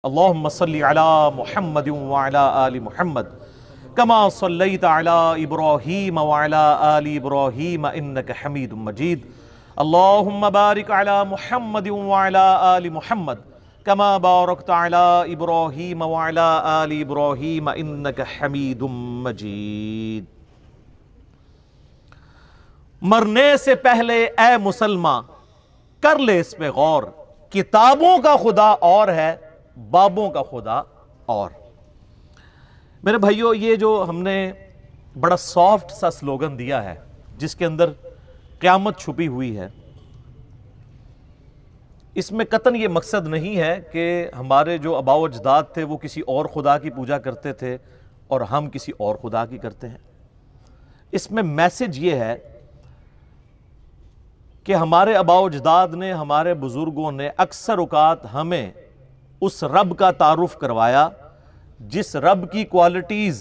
اللهم صل على محمد وعلى آل محمد كما صليت على إبراهيم وعلى آل إبراهيم إنك حميد مجيد اللهم بارك على محمد وعلى آل محمد كما باركت على إبراهيم وعلى آل إبراهيم إنك حميد مجيد۔ مرنے سے پہلے اے مسلمان کر لے اس پہ غور، کتابوں کا خدا اور ہے، بابوں کا خدا اور۔ میرے بھائیو، یہ جو ہم نے بڑا سافٹ سا سلوگن دیا ہے جس کے اندر قیامت چھپی ہوئی ہے، اس میں قطعاً یہ مقصد نہیں ہے کہ ہمارے جو آباء و اجداد تھے وہ کسی اور خدا کی پوجا کرتے تھے اور ہم کسی اور خدا کی کرتے ہیں۔ اس میں میسج یہ ہے کہ ہمارے آباء و اجداد نے، ہمارے بزرگوں نے اکثر اوقات ہمیں اس رب کا تعارف کروایا جس رب کی کوالٹیز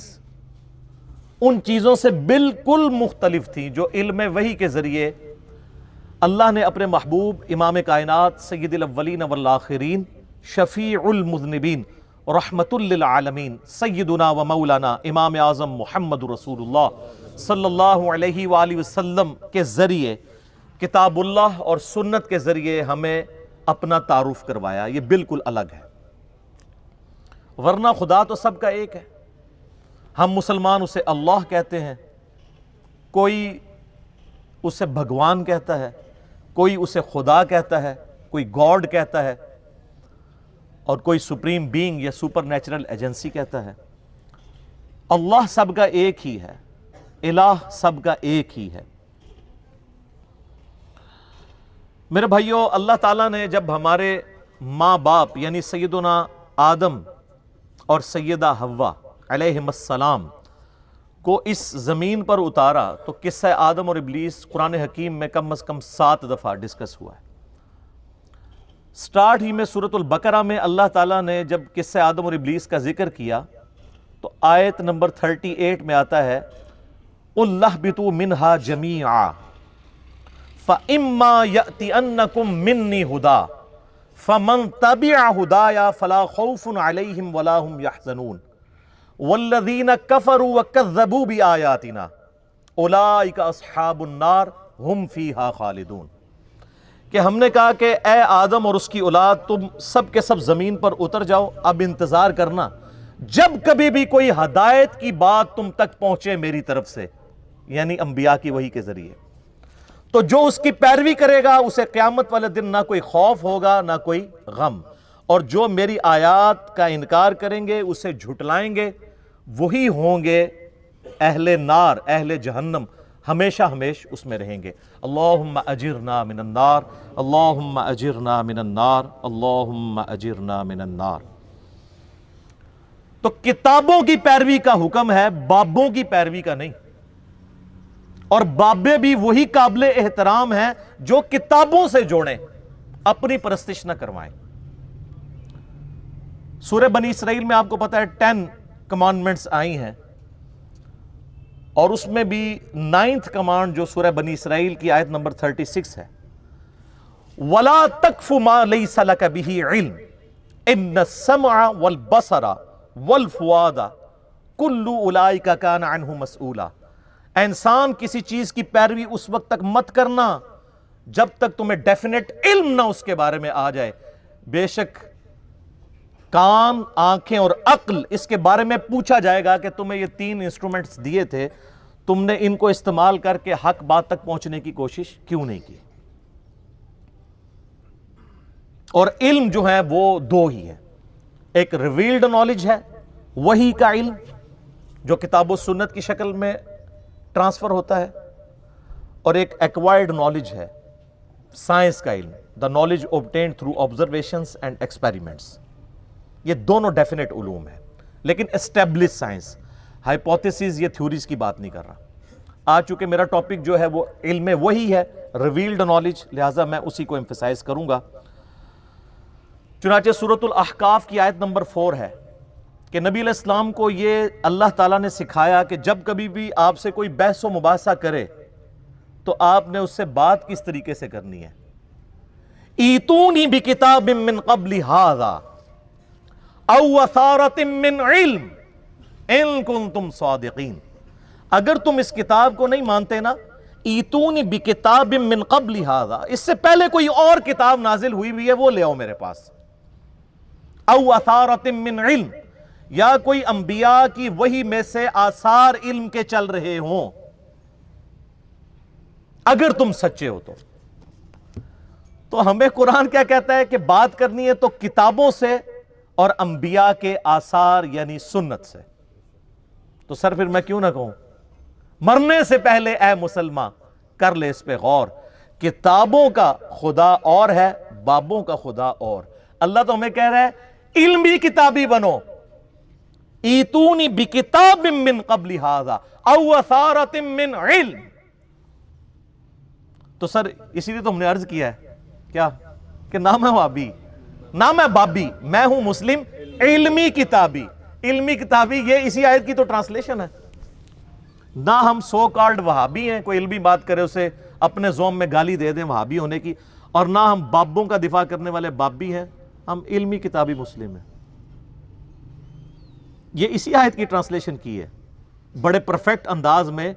ان چیزوں سے بالکل مختلف تھیں جو علم وحی کے ذریعے اللہ نے اپنے محبوب امام کائنات سید الاولین والآخرین شفیع المذنبین رحمت للعالمین سیدنا و مولانا امام اعظم محمد رسول اللہ صلی اللہ علیہ وآلہ وسلم کے ذریعے، کتاب اللہ اور سنت کے ذریعے ہمیں اپنا تعارف کروایا۔ یہ بالکل الگ ہے، ورنہ خدا تو سب کا ایک ہے۔ ہم مسلمان اسے اللہ کہتے ہیں، کوئی اسے بھگوان کہتا ہے، کوئی اسے خدا کہتا ہے، کوئی گاڈ کہتا ہے، اور کوئی سپریم بینگ یا سپر نیچرل ایجنسی کہتا ہے۔ اللہ سب کا ایک ہی ہے، الہ سب کا ایک ہی ہے۔ میرے بھائیو، اللہ تعالیٰ نے جب ہمارے ماں باپ یعنی سیدنا آدم اور سیدہ حوا علیہم السلام کو اس زمین پر اتارا تو قصہ آدم اور ابلیس قرآن حکیم میں کم از کم 7 دفعہ ڈسکس ہوا ہے۔ سٹارٹ ہی میں سورۃ البقرہ میں اللہ تعالیٰ نے جب قصہ آدم اور ابلیس کا ذکر کیا تو آیت نمبر 38 میں آتا ہے قُلْ اهْبِطُوا مِنْهَا جَمِيعًا فَإِمَّا يَأْتِيَنَّكُم مِّنِّي هُدًى فَمَن تَبِعَ هُدَايَ فَلَا خَوْفٌ عَلَيْهِمْ وَلَا هُمْ يَحْزَنُونَ وَالَّذِينَ كَفَرُوا وَكَذَّبُوا بِآيَاتِنَا أُولَئِكَ أَصْحَابُ النَّارِ هُمْ فِيهَا خَالِدُونَ کہ ہم نے کہا کہ اے آدم اور اس کی اولاد، تم سب کے سب زمین پر اتر جاؤ، اب انتظار کرنا جب کبھی بھی کوئی ہدایت کی بات تم تک پہنچے میری طرف سے، یعنی انبیاء کی وحی کے ذریعے، تو جو اس کی پیروی کرے گا اسے قیامت والے دن نہ کوئی خوف ہوگا نہ کوئی غم، اور جو میری آیات کا انکار کریں گے، اسے جھٹلائیں گے، وہی ہوں گے اہل نار، اہل جہنم، ہمیشہ ہمیش اس میں رہیں گے۔ اللہم اجرنا من النار، اللہم اجرنا من النار، اللہم اجرنا من النار۔ تو کتابوں کی پیروی کا حکم ہے، بابوں کی پیروی کا نہیں، اور بابے بھی وہی قابل احترام ہیں جو کتابوں سے جوڑیں، اپنی پرستش نہ کروائیں۔ سورہ بنی اسرائیل میں آپ کو پتا ہے 10 کمانڈمنٹس آئی ہیں، اور اس میں بھی 9th کمانڈ جو سورہ بنی اسرائیل کی آیت نمبر 36 ہے، وَلَا تَقْفُ مَا لَيْسَ لَكَ بِهِ عِلْمٌ إِنَّ السَّمْعَ وَالْبَصَرَ وَالْفُؤَادَ كُلُّ أُولَئِكَ كَانَ عَنْهُ مَسْئُولًا۔ اے انسان، کسی چیز کی پیروی اس وقت تک مت کرنا جب تک تمہیں ڈیفینٹ علم نہ اس کے بارے میں آ جائے۔ بے شک کان، آنکھیں اور عقل، اس کے بارے میں پوچھا جائے گا کہ تمہیں یہ 3 انسٹرومنٹس دیے تھے، تم نے ان کو استعمال کر کے حق بات تک پہنچنے کی کوشش کیوں نہیں کی؟ اور علم جو ہے وہ 2 ہی ہے، ایک ریویلڈ نالج ہے، وحی کا علم جو کتاب و سنت کی شکل میں ٹرانسفر ہوتا ہے، اور ایک ایکوائرڈ نالج ہے، سائنس کا علم، the knowledge obtained through observations and experiments۔ یہ دونوں ڈیفینٹ علوم ہیں، لیکن اسٹیبلش سائنس، ہائپوتھیسز یہ تھیوریز کی بات نہیں کر رہا۔ آج چونکہ میرا ٹاپک جو ہے وہ علم وحی ہے، ریویلڈ نالج، لہٰذا میں اسی کو ایمفیسائز کروں گا۔ چنانچہ سورۃ الاحقاف کی آیت نمبر 4 ہے کہ نبی علیہ السلام کو یہ اللہ تعالیٰ نے سکھایا کہ جب کبھی بھی آپ سے کوئی بحث و مباحثہ کرے تو آپ نے اس سے بات کس طریقے سے کرنی ہے۔ ایتونی بکتاب من قبل ھذا او اثارۃ من علم ان کنتم صادقین. اگر تم اس کتاب کو نہیں مانتے نا، ایتونی بکتاب من قبل ھذا، اس سے پہلے کوئی اور کتاب نازل ہوئی ہے وہ لے آؤ میرے پاس. او اثارۃ من علم، یا کوئی انبیاء کی وحی میں سے آثار علم کے چل رہے ہوں، اگر تم سچے ہو تو ہمیں قرآن کیا کہتا ہے کہ بات کرنی ہے تو کتابوں سے اور انبیاء کے آثار یعنی سنت سے. تو سر پھر میں کیوں نہ کہوں، مرنے سے پہلے اے مسلمان کر لے اس پہ غور. کتابوں کا خدا اور ہے، بابوں کا خدا اور. اللہ تو ہمیں کہہ رہا ہے علمی کتابی بنو. ایتونی بکتاب من قبل ھذا او اثارۃ من علم. تو سر اسی لیے تو ہم نے عرض کیا ہے کیا کہ نہ میں وہابی نہ میں بابی، میں ہوں مسلم علمی کتابی. علمی کتابی یہ اسی آیت کی تو ٹرانسلیشن ہے. نہ ہم سو کالڈ وہابی ہیں، کوئی علمی بات کرے اسے اپنے زوم میں گالی دے دیں وہابی ہونے کی، اور نہ ہم بابوں کا دفاع کرنے والے بابی ہیں، ہم علمی کتابی مسلم ہیں. یہ اسی آیت کی ٹرانسلیشن کی ہے، بڑے پرفیکٹ انداز میں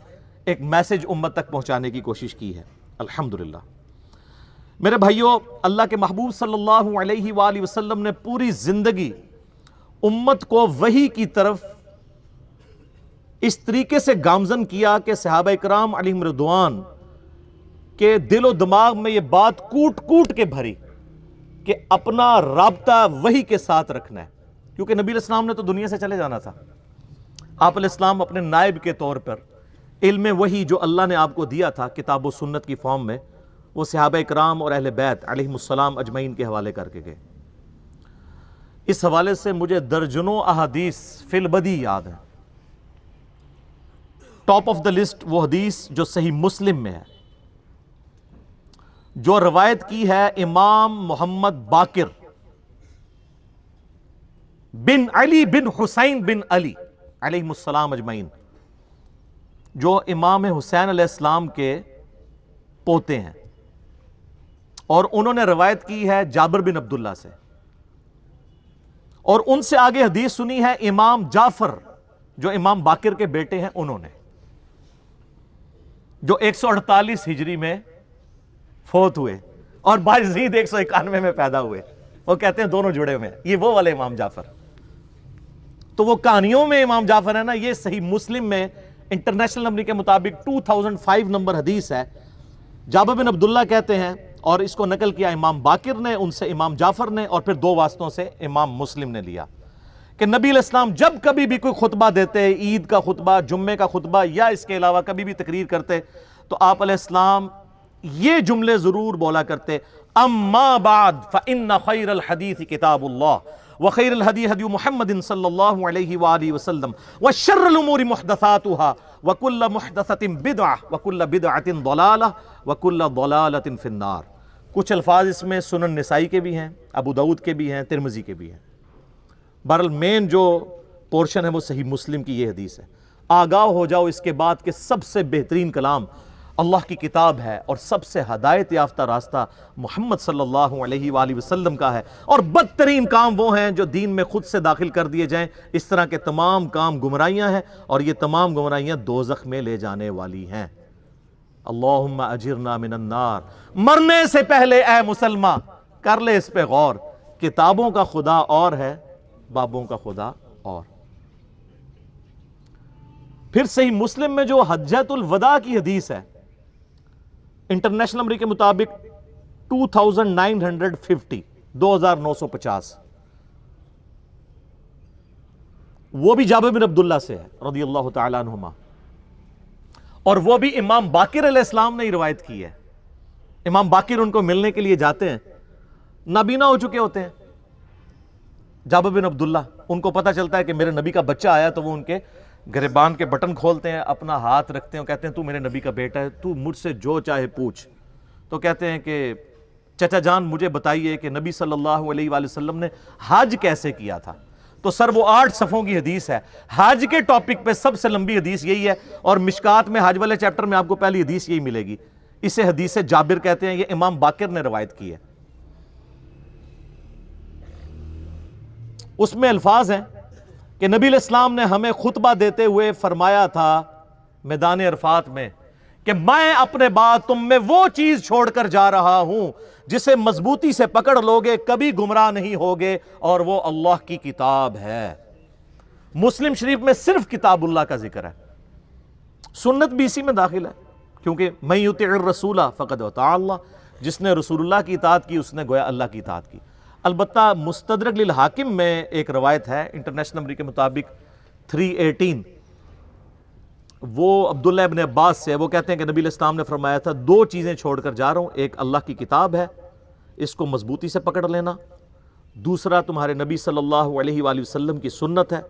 ایک میسج امت تک پہنچانے کی کوشش کی ہے. الحمدللہ میرے بھائیوں، اللہ کے محبوب صلی اللہ علیہ وآلہ وسلم نے پوری زندگی امت کو وحی کی طرف اس طریقے سے گامزن کیا کہ صحابہ کرام علیہم رضوان کے دل و دماغ میں یہ بات کوٹ کوٹ کے بھری کہ اپنا رابطہ وحی کے ساتھ رکھنا ہے. کیونکہ نبی علیہ السلام نے تو دنیا سے چلے جانا تھا. آپ علیہ السلام اپنے نائب کے طور پر علم وحی جو اللہ نے آپ کو دیا تھا کتاب و سنت کی فارم میں، وہ صحابہ کرام اور اہل بیت علیہم السلام اجمعین کے حوالے کر کے گئے. اس حوالے سے مجھے درجنوں احادیث فی البدی یاد ہیں. ٹاپ آف دا لسٹ وہ حدیث جو صحیح مسلم میں ہے، جو روایت کی ہے امام محمد باقر بن علی بن حسین بن علی علیہم السلام اجمعین، جو امام حسین علیہ السلام کے پوتے ہیں، اور انہوں نے روایت کی ہے جابر بن عبداللہ سے. اور ان سے آگے حدیث سنی ہے امام جعفر جو امام باقر کے بیٹے ہیں، انہوں نے، جو 148 ہجری میں فوت ہوئے اور بایزید 191 میں پیدا ہوئے. وہ کہتے ہیں دونوں جڑے ہوئے ہیں، یہ وہ والے امام جعفر. تو وہ کہانیوں میں امام جعفر ہے نا، یہ صحیح مسلم میں انٹرنیشنل نمبر کے مطابق 2005 نمبر حدیث ہے. جابر بن عبداللہ کہتے ہیں، اور اس کو نقل کیا امام باقر نے، ان سے امام جعفر نے، اور پھر دو واسطوں سے امام مسلم نے لیا، کہ نبی علیہ السلام جب کبھی بھی کوئی خطبہ دیتے، عید کا خطبہ، جمعے کا خطبہ، یا اس کے علاوہ کبھی بھی تقریر کرتے، تو آپ علیہ السلام یہ جملے ضرور بولا کرتے: اما بعد فإن خیر الحدیث کتاب اللہ وخیر الہدی ہدی محمد صلی اللہ علیہ وآلہ وسلم وشر الامور محدثاتها وکل محدثۃ بدعہ وکل بدعۃ ضلالہ وکل ضلالۃ فی النار. کچھ الفاظ اس میں سنن نسائی کے بھی ہیں، ابو داؤد کے بھی ہیں، ترمذی کے بھی ہیں. بہرحال مین جو پورشن ہے وہ صحیح مسلم کی یہ حدیث ہے. آگاہ ہو جاؤ اس کے بعد کہ سب سے بہترین کلام اللہ کی کتاب ہے، اور سب سے ہدایت یافتہ راستہ محمد صلی اللہ علیہ وآلہ وسلم کا ہے، اور بدترین کام وہ ہیں جو دین میں خود سے داخل کر دیے جائیں. اس طرح کے تمام کام گمراہیاں ہیں، اور یہ تمام گمراہیاں دوزخ میں لے جانے والی ہیں. اللہم اجرنا من النار. مرنے سے پہلے اے مسلمان کر لے اس پہ غور. کتابوں کا خدا اور ہے، بابوں کا خدا اور. پھر صحیح مسلم میں جو حجۃ الوداع کی حدیث ہے، انٹرنیشنل نمبر کے مطابق 2950 2950، وہ بھی جابر بن عبداللہ سے ہے رضی اللہ تعالیٰ عنہما، اور وہ بھی امام باقر علیہ السلام نے ہی روایت کی ہے. امام باقر ان کو ملنے کے لیے جاتے ہیں، نابینا ہو چکے ہوتے ہیں. جابر بن عبداللہ، ان کو پتہ چلتا ہے کہ میرے نبی کا بچہ آیا، تو وہ ان کے گریبان کے بٹن کھولتے ہیں، اپنا ہاتھ رکھتے ہیں، کہتے ہیں تو میرے نبی کا بیٹا ہے، تو مجھ سے جو چاہے پوچھ. تو کہتے ہیں کہ چچا جان مجھے بتائیے کہ نبی صلی اللہ علیہ وآلہ وسلم نے حج کیسے کیا تھا. تو سر وہ 8 صفحوں کی حدیث ہے. حج کے ٹاپک پہ سب سے لمبی حدیث یہی ہے، اور مشکات میں حج والے چیپٹر میں آپ کو پہلی حدیث یہی ملے گی. اسے حدیث جابر کہتے ہیں، یہ امام باقر نے روایت کی ہے. اس میں الفاظ ہیں کہ نبی علیہ السلام نے ہمیں خطبہ دیتے ہوئے فرمایا تھا میدان عرفات میں کہ میں اپنے بعد تم میں وہ چیز چھوڑ کر جا رہا ہوں جسے مضبوطی سے پکڑ لوگے کبھی گمراہ نہیں ہوگے، اور وہ اللہ کی کتاب ہے۔ مسلم شریف میں صرف کتاب اللہ کا ذکر ہے، سنت بھی اسی میں داخل ہے، کیونکہ من یطع الرسول فقد اطاع اللہ، جس نے رسول اللہ کی اطاعت کی اس نے گویا اللہ کی اطاعت کی۔ البتہ مستدرک للحاکم میں ایک روایت ہے انٹرنیشنل نمبر کے مطابق 318، وہ عبداللہ ابن عباس سے، وہ کہتے ہیں کہ نبی علیہ السلام نے فرمایا تھا دو چیزیں چھوڑ کر جا رہا ہوں، ایک اللہ کی کتاب ہے، اس کو مضبوطی سے پکڑ لینا، دوسرا تمہارے نبی صلی اللہ علیہ وآلہ وسلم کی سنت ہے،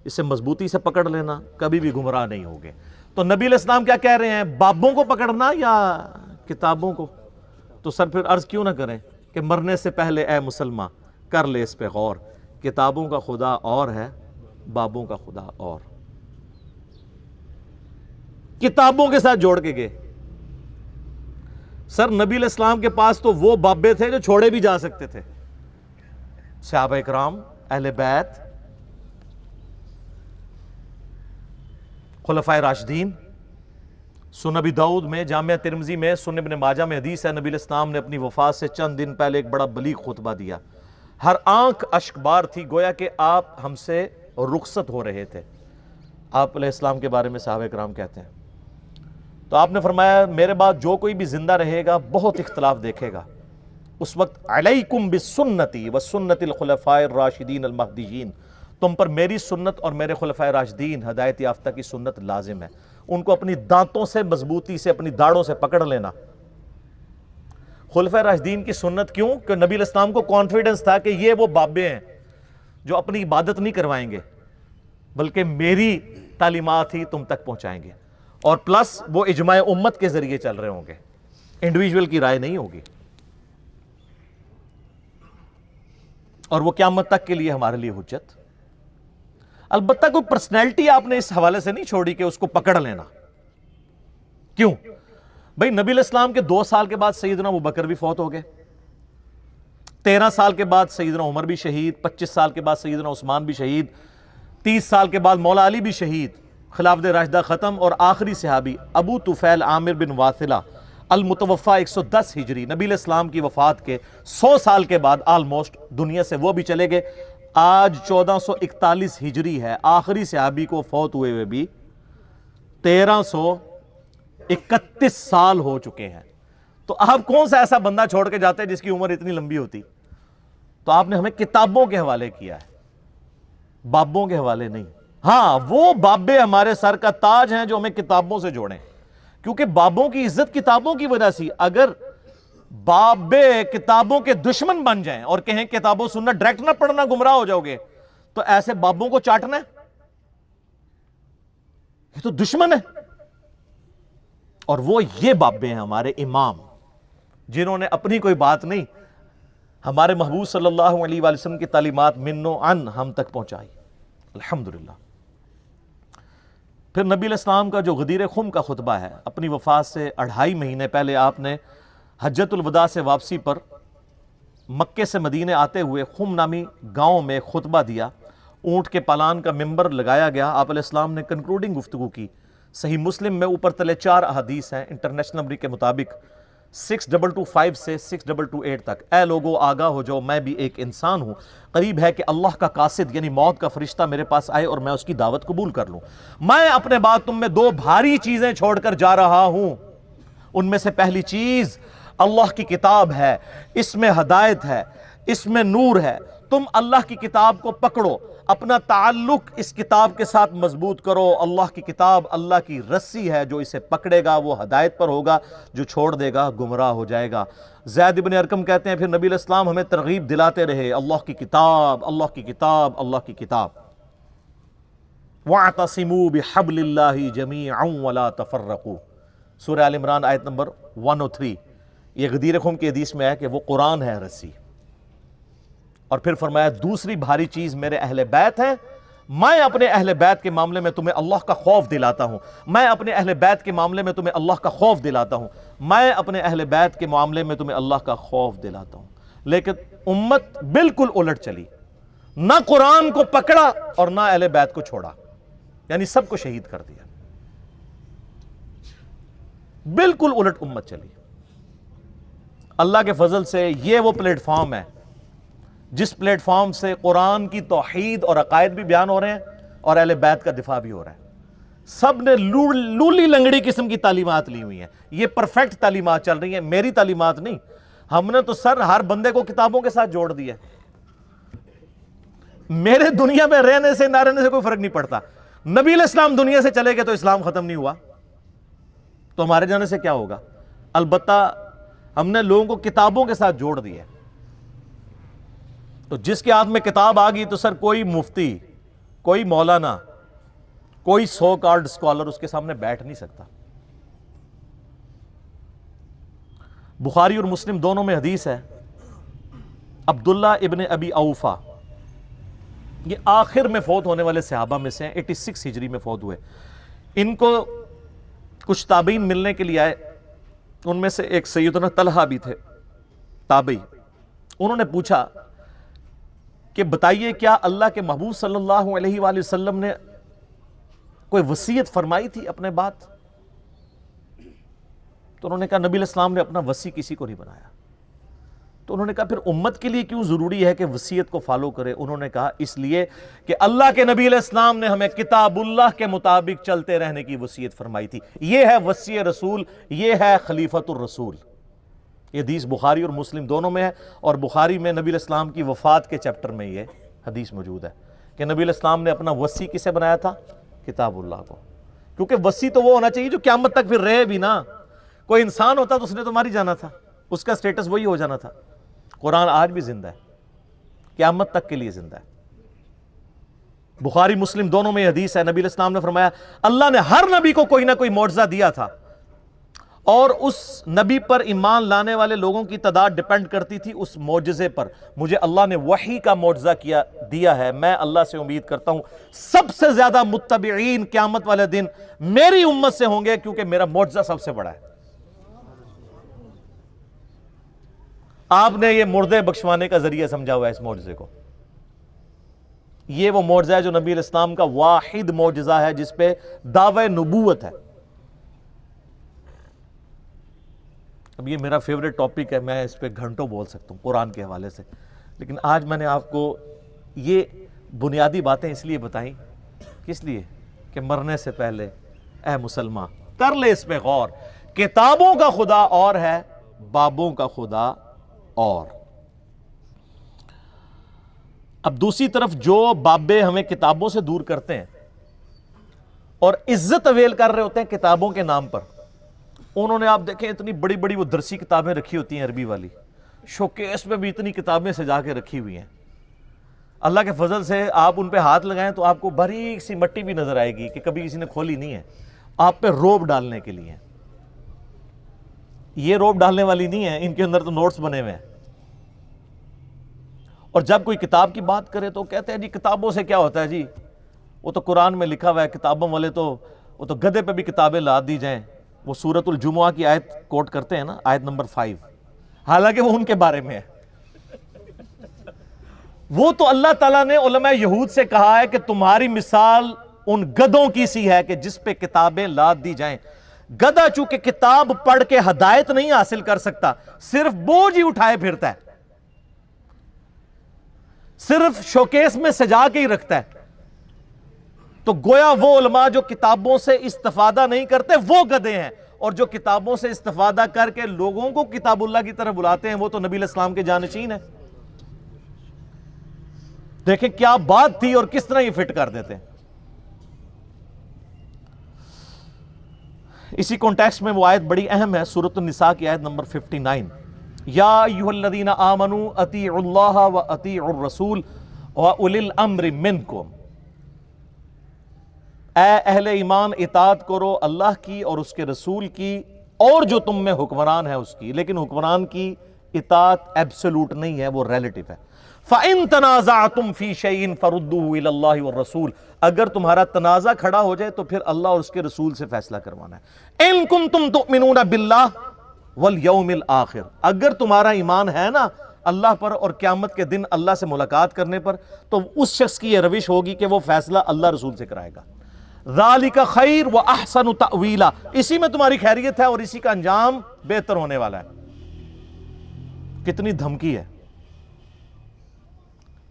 اسے مضبوطی سے پکڑ لینا، کبھی بھی گمراہ نہیں ہوگے۔ تو نبی علیہ السلام کیا کہہ رہے ہیں، بابوں کو پکڑنا یا کتابوں کو؟ تو سر پھر عرض کیوں نہ کریں کہ مرنے سے پہلے اے مسلمان کر لے اس پہ غور، کتابوں کا خدا اور ہے، بابوں کا خدا اور۔ کتابوں کے ساتھ جوڑ کے گئے۔ سر نبی علیہ السلام کے پاس تو وہ بابے تھے جو چھوڑے بھی جا سکتے تھے، صحابہ اکرام، اہل بیت، خلفائے راشدین۔ سنن ابی داؤد میں، جامعہ ترمذی میں، سنن ابن ماجہ میں حدیث ہے، نبی علیہ السلام نے اپنی وفات سے چند دن پہلے ایک بڑا بلیغ خطبہ دیا، ہر آنکھ اشک بار تھی، گویا کہ آپ ہم سے رخصت ہو رہے تھے۔ آپ علیہ السلام کے بارے میں صحابہ کرام کہتے ہیں، تو آپ نے فرمایا میرے بعد جو کوئی بھی زندہ رہے گا بہت اختلاف دیکھے گا، اس وقت علیکم بسنتی وسنت الخلفاء الراشدین المہدیین، تم پر میری سنت اور میرے خلفائے راشدین ہدایت یافتہ کی سنت لازم ہے، ان کو اپنی دانتوں سے مضبوطی سے، اپنی داڑوں سے پکڑ لینا۔ خلفائے راشدین کی سنت کیوں؟ کہ نبی علیہ السلام کو کانفیڈنس تھا کہ یہ وہ بابے ہیں جو اپنی عبادت نہیں کروائیں گے بلکہ میری تعلیمات ہی تم تک پہنچائیں گے، اور پلس وہ اجماع امت کے ذریعے چل رہے ہوں گے، انڈیویجول کی رائے نہیں ہوگی، اور وہ قیامت تک کے لیے ہمارے لیے حجت۔ البتہ کوئی پرسنالٹی آپ نے اس حوالے سے نہیں چھوڑی کہ اس کو پکڑ لینا۔ کیوں؟ بھئی نبی علیہ السلام کے 2 سال کے بعد سیدنا ابوبکر بھی فوت ہو گئے، 13 سال کے بعد سیدنا عمر بھی شہید، 25 سال کے بعد سیدنا عثمان بھی شہید، 30 سال کے بعد مولا علی بھی شہید، خلافت راشدہ ختم، اور آخری صحابی ابو طفیل عامر بن واثلہ المتوفہ 110 ہجری، نبی علیہ السلام کی وفات کے 100 سال کے بعد آلموسٹ دنیا سے وہ بھی چلے گئے۔ آج 1441 ہجری ہے، آخری صحابی کو فوت ہوئے ہوئے بھی 1331 سال ہو چکے ہیں۔ تو آپ کون سا ایسا بندہ چھوڑ کے جاتے ہیں جس کی عمر اتنی لمبی ہوتی؟ تو آپ نے ہمیں کتابوں کے حوالے کیا ہے، بابوں کے حوالے نہیں۔ ہاں وہ بابے ہمارے سر کا تاج ہیں جو ہمیں کتابوں سے جوڑیں، کیونکہ بابوں کی عزت کتابوں کی وجہ سے۔ اگر بابے کتابوں کے دشمن بن جائیں اور کہیں کتابوں سننا ڈائریکٹ نہ پڑھنا گمراہ ہو جاؤ گے، تو ایسے بابوں کو چاٹنا ہے، یہ تو دشمن ہے۔ اور وہ یہ بابے ہیں ہمارے امام، جنہوں نے اپنی کوئی بات نہیں، ہمارے محبوب صلی اللہ علیہ وآلہ وسلم کی تعلیمات من و عن ہم تک پہنچائی، الحمدللہ۔ پھر نبی علیہ السلام کا جو غدیر خم کا خطبہ ہے، اپنی وفات سے 2.5 مہینے پہلے آپ نے حجۃ الوداع سے واپسی پر مکے سے مدینے آتے ہوئے خم نامی گاؤں میں خطبہ دیا، اونٹ کے پالان کا ممبر لگایا گیا، آپ علیہ السلام نے کنکلوڈنگ گفتگو کی۔ صحیح مسلم میں اوپر تلے 4 احادیث ہیں انٹرنیشنل نمبر کے مطابق 6225 سے 6228 تک۔ اے لوگو آگاہ ہو جاؤ، میں بھی ایک انسان ہوں، قریب ہے کہ اللہ کا قاصد یعنی موت کا فرشتہ میرے پاس آئے اور میں اس کی دعوت قبول کر لوں۔ میں اپنے بعد تم میں 2 بھاری چیزیں چھوڑ کر جا رہا ہوں، ان میں سے پہلی چیز اللہ کی کتاب ہے، اس میں ہدایت ہے، اس میں نور ہے، تم اللہ کی کتاب کو پکڑو، اپنا تعلق اس کتاب کے ساتھ مضبوط کرو۔ اللہ کی کتاب اللہ کی رسی ہے، جو اسے پکڑے گا وہ ہدایت پر ہوگا، جو چھوڑ دے گا گمراہ ہو جائے گا۔ زید بن ارقم کہتے ہیں پھر نبی علیہ السلام ہمیں ترغیب دلاتے رہے، اللہ کی کتاب، اللہ کی کتاب، اللہ کی کتاب۔ وَاعْتَصِمُوا بِحَبْلِ اللَّهِ جَمِيعًا وَلَا تَفَرَّقُوا، سورہ آل عمران آیت نمبر 103۔ یہ غدیر خم کی حدیث میں ہے کہ وہ قرآن ہے رسی۔ اور پھر فرمایا دوسری بھاری چیز میرے اہل بیت ہیں، میں اپنے اہل بیت کے معاملے میں تمہیں اللہ کا خوف دلاتا ہوں، میں اپنے اہل بیت کے معاملے میں تمہیں اللہ کا خوف دلاتا ہوں، میں اپنے اہل بیت کے معاملے میں تمہیں اللہ کا خوف دلاتا ہوں۔ لیکن امت بالکل الٹ چلی، نہ قرآن کو پکڑا اور نہ اہل بیت کو چھوڑا، یعنی سب کو شہید کر دیا. بالکل الٹ امت چلی. اللہ کے فضل سے یہ وہ پلیٹ فارم ہے جس پلیٹ فارم سے قرآن کی توحید اور عقائد بھی بیان ہو رہے ہیں اور اہل بیت کا دفاع بھی ہو رہا ہے. سب نے لولی لنگڑی قسم کی تعلیمات لی ہوئی ہیں. یہ پرفیکٹ تعلیمات چل رہی ہیں، میری تعلیمات نہیں. ہم نے تو سر ہر بندے کو کتابوں کے ساتھ جوڑ دیا. میرے دنیا میں رہنے سے نہ رہنے سے کوئی فرق نہیں پڑتا. نبی علیہ السلام دنیا سے چلے گئے تو اسلام ختم نہیں ہوا، تو ہمارے جانے سے کیا ہوگا؟ البتہ ہم نے لوگوں کو کتابوں کے ساتھ جوڑ دیا. تو جس کے ہاتھ میں کتاب آ گئی تو سر کوئی مفتی، کوئی مولانا، کوئی سو کالڈ اسکالر اس کے سامنے بیٹھ نہیں سکتا. بخاری اور مسلم دونوں میں حدیث ہے، عبداللہ ابن ابی اوفا، یہ آخر میں فوت ہونے والے صحابہ میں سے ہیں، 86 ہجری میں فوت ہوئے. ان کو کچھ تابعین ملنے کے لیے آئے، ان میں سے ایک سیدنا طلحہ بھی تھے تابعی. انہوں نے پوچھا کہ بتائیے کیا اللہ کے محبوب صلی اللہ علیہ وآلہ وسلم نے کوئی وصیت فرمائی تھی اپنے بات؟ تو انہوں نے کہا نبی علیہ السلام نے اپنا وصی کسی کو نہیں بنایا. تو انہوں نے کہا پھر امت کے لیے کیوں ضروری ہے کہ وصیت کو فالو کرے؟ انہوں نے کہا اس لیے کہ اللہ کے نبی علیہ السلام نے ہمیں کتاب اللہ کے مطابق چلتے رہنے کی وصیت فرمائی تھی. یہ ہے وصی رسول، یہ ہے خلیفۃ الرسول. یہ حدیث بخاری اور مسلم دونوں میں ہے، اور بخاری میں نبی علیہ السلام کی وفات کے چیپٹر میں یہ حدیث موجود ہے کہ نبی علیہ السلام نے اپنا وصی کسے بنایا تھا؟ کتاب اللہ کو. کیونکہ وصی تو وہ ہونا چاہیے جو قیامت تک پھر رہے بھی نا. کوئی انسان ہوتا تو اس نے تو مر ہی جانا تھا، اس کا سٹیٹس وہی ہو جانا تھا. قرآن آج بھی زندہ ہے، قیامت تک کے لیے زندہ ہے. بخاری مسلم دونوں میں حدیث ہے، نبی علیہ السلام نے فرمایا اللہ نے ہر نبی کو کوئی نہ کوئی معجزہ دیا تھا، اور اس نبی پر ایمان لانے والے لوگوں کی تعداد ڈیپینڈ کرتی تھی اس معجزے پر. مجھے اللہ نے وحی کا معجزہ دیا ہے. میں اللہ سے امید کرتا ہوں سب سے زیادہ متبعین قیامت والے دن میری امت سے ہوں گے، کیونکہ میرا معجزہ سب سے بڑا ہے. آپ نے یہ مردے بخشوانے کا ذریعہ سمجھا ہوا ہے اس معجزے کو. یہ وہ معجزہ ہے جو نبی علیہ السلام کا واحد معجزہ ہے جس پہ دعوی نبوت ہے. اب یہ میرا فیوریٹ ٹاپک ہے، میں اس پہ گھنٹوں بول سکتا ہوں قرآن کے حوالے سے، لیکن آج میں نے آپ کو یہ بنیادی باتیں اس لیے بتائیں، کس لیے کہ مرنے سے پہلے اے مسلمان کر لے اس پہ غور. کتابوں کا خدا اور ہے، بابوں کا خدا اور. اب دوسری طرف جو بابے ہمیں کتابوں سے دور کرتے ہیں اور عزت اویل کر رہے ہوتے ہیں کتابوں کے نام پر، انہوں نے آپ دیکھیں اتنی بڑی بڑی وہ درسی کتابیں رکھی ہوتی ہیں عربی والی، شوکیس میں بھی اتنی کتابیں سجا کے رکھی ہوئی ہیں. اللہ کے فضل سے آپ ان پہ ہاتھ لگائیں تو آپ کو باریک سی مٹی بھی نظر آئے گی کہ کبھی کسی نے کھولی نہیں ہے، آپ پہ روب ڈالنے کے لیے. یہ روب ڈالنے والی نہیں ہے، ان کے اندر تو نوٹس بنے ہوئے ہیں. اور جب کوئی کتاب کی بات کرے تو کہتے ہیں جی کتابوں سے کیا ہوتا ہے جی، وہ تو قرآن میں لکھا ہوا ہے. کتابوں والے تو وہ تو گدھے پہ بھی کتابیں لاد دی جائیں. وہ سورۃ الجمعہ کی آیت کوٹ کرتے ہیں نا، آیت نمبر 5، حالانکہ وہ ان کے بارے میں ہے. وہ تو اللہ تعالیٰ نے علماء یہود سے کہا ہے کہ تمہاری مثال ان گدھوں کی سی ہے کہ جس پہ کتابیں لاد دی جائیں. گدھا چونکہ کتاب پڑھ کے ہدایت نہیں حاصل کر سکتا، صرف بوجھ ہی اٹھائے پھرتا ہے، صرف شوکیس میں سجا کے ہی رکھتا ہے. تو گویا وہ علماء جو کتابوں سے استفادہ نہیں کرتے وہ گدھے ہیں، اور جو کتابوں سے استفادہ کر کے لوگوں کو کتاب اللہ کی طرف بلاتے ہیں وہ تو نبی علیہ السلام کے جانشین ہیں. دیکھیں کیا بات تھی اور کس طرح یہ فٹ کر دیتے ہیں. اسی کانٹیکسٹ میں وہ آیت بڑی اہم ہے، سورۃ النساء کی آیت نمبر 59، یا ایھا الذین آمنوا اطیعوا اللہ واطیعوا الرسول واولی الامر منکم. اے اہل ایمان اطاعت کرو اللہ کی اور اس کے رسول کی، اور جو تم میں حکمران ہے اس کی. لیکن حکمران کی اطاعت ایبسولوٹ نہیں ہے، وہ ریلیٹو ہے. فَإِن تَنَازَعْتُمْ فِي شَيْءٍ فَرُدُّوهُ إِلَى اللَّهِ وَالرَّسُولِ. اگر تمہارا تنازع کھڑا ہو جائے تو پھر اللہ اور اس کے رسول سے فیصلہ کروانا ہے. إِن كُنتُمْ تُؤْمِنُونَ بِاللَّهِ وَالْيَوْمِ الْآخِرِ. اگر تمہارا ایمان ہے نا اللہ پر اور قیامت کے دن اللہ سے ملاقات کرنے پر، تو اس شخص کی یہ روش ہوگی کہ وہ فیصلہ اللہ رسول سے کرائے گا۔ ذالک خیر و احسن تأویلا، اسی میں تمہاری خیریت ہے اور اسی کا انجام بہتر ہونے والا ہے۔ کتنی دھمکی ہے۔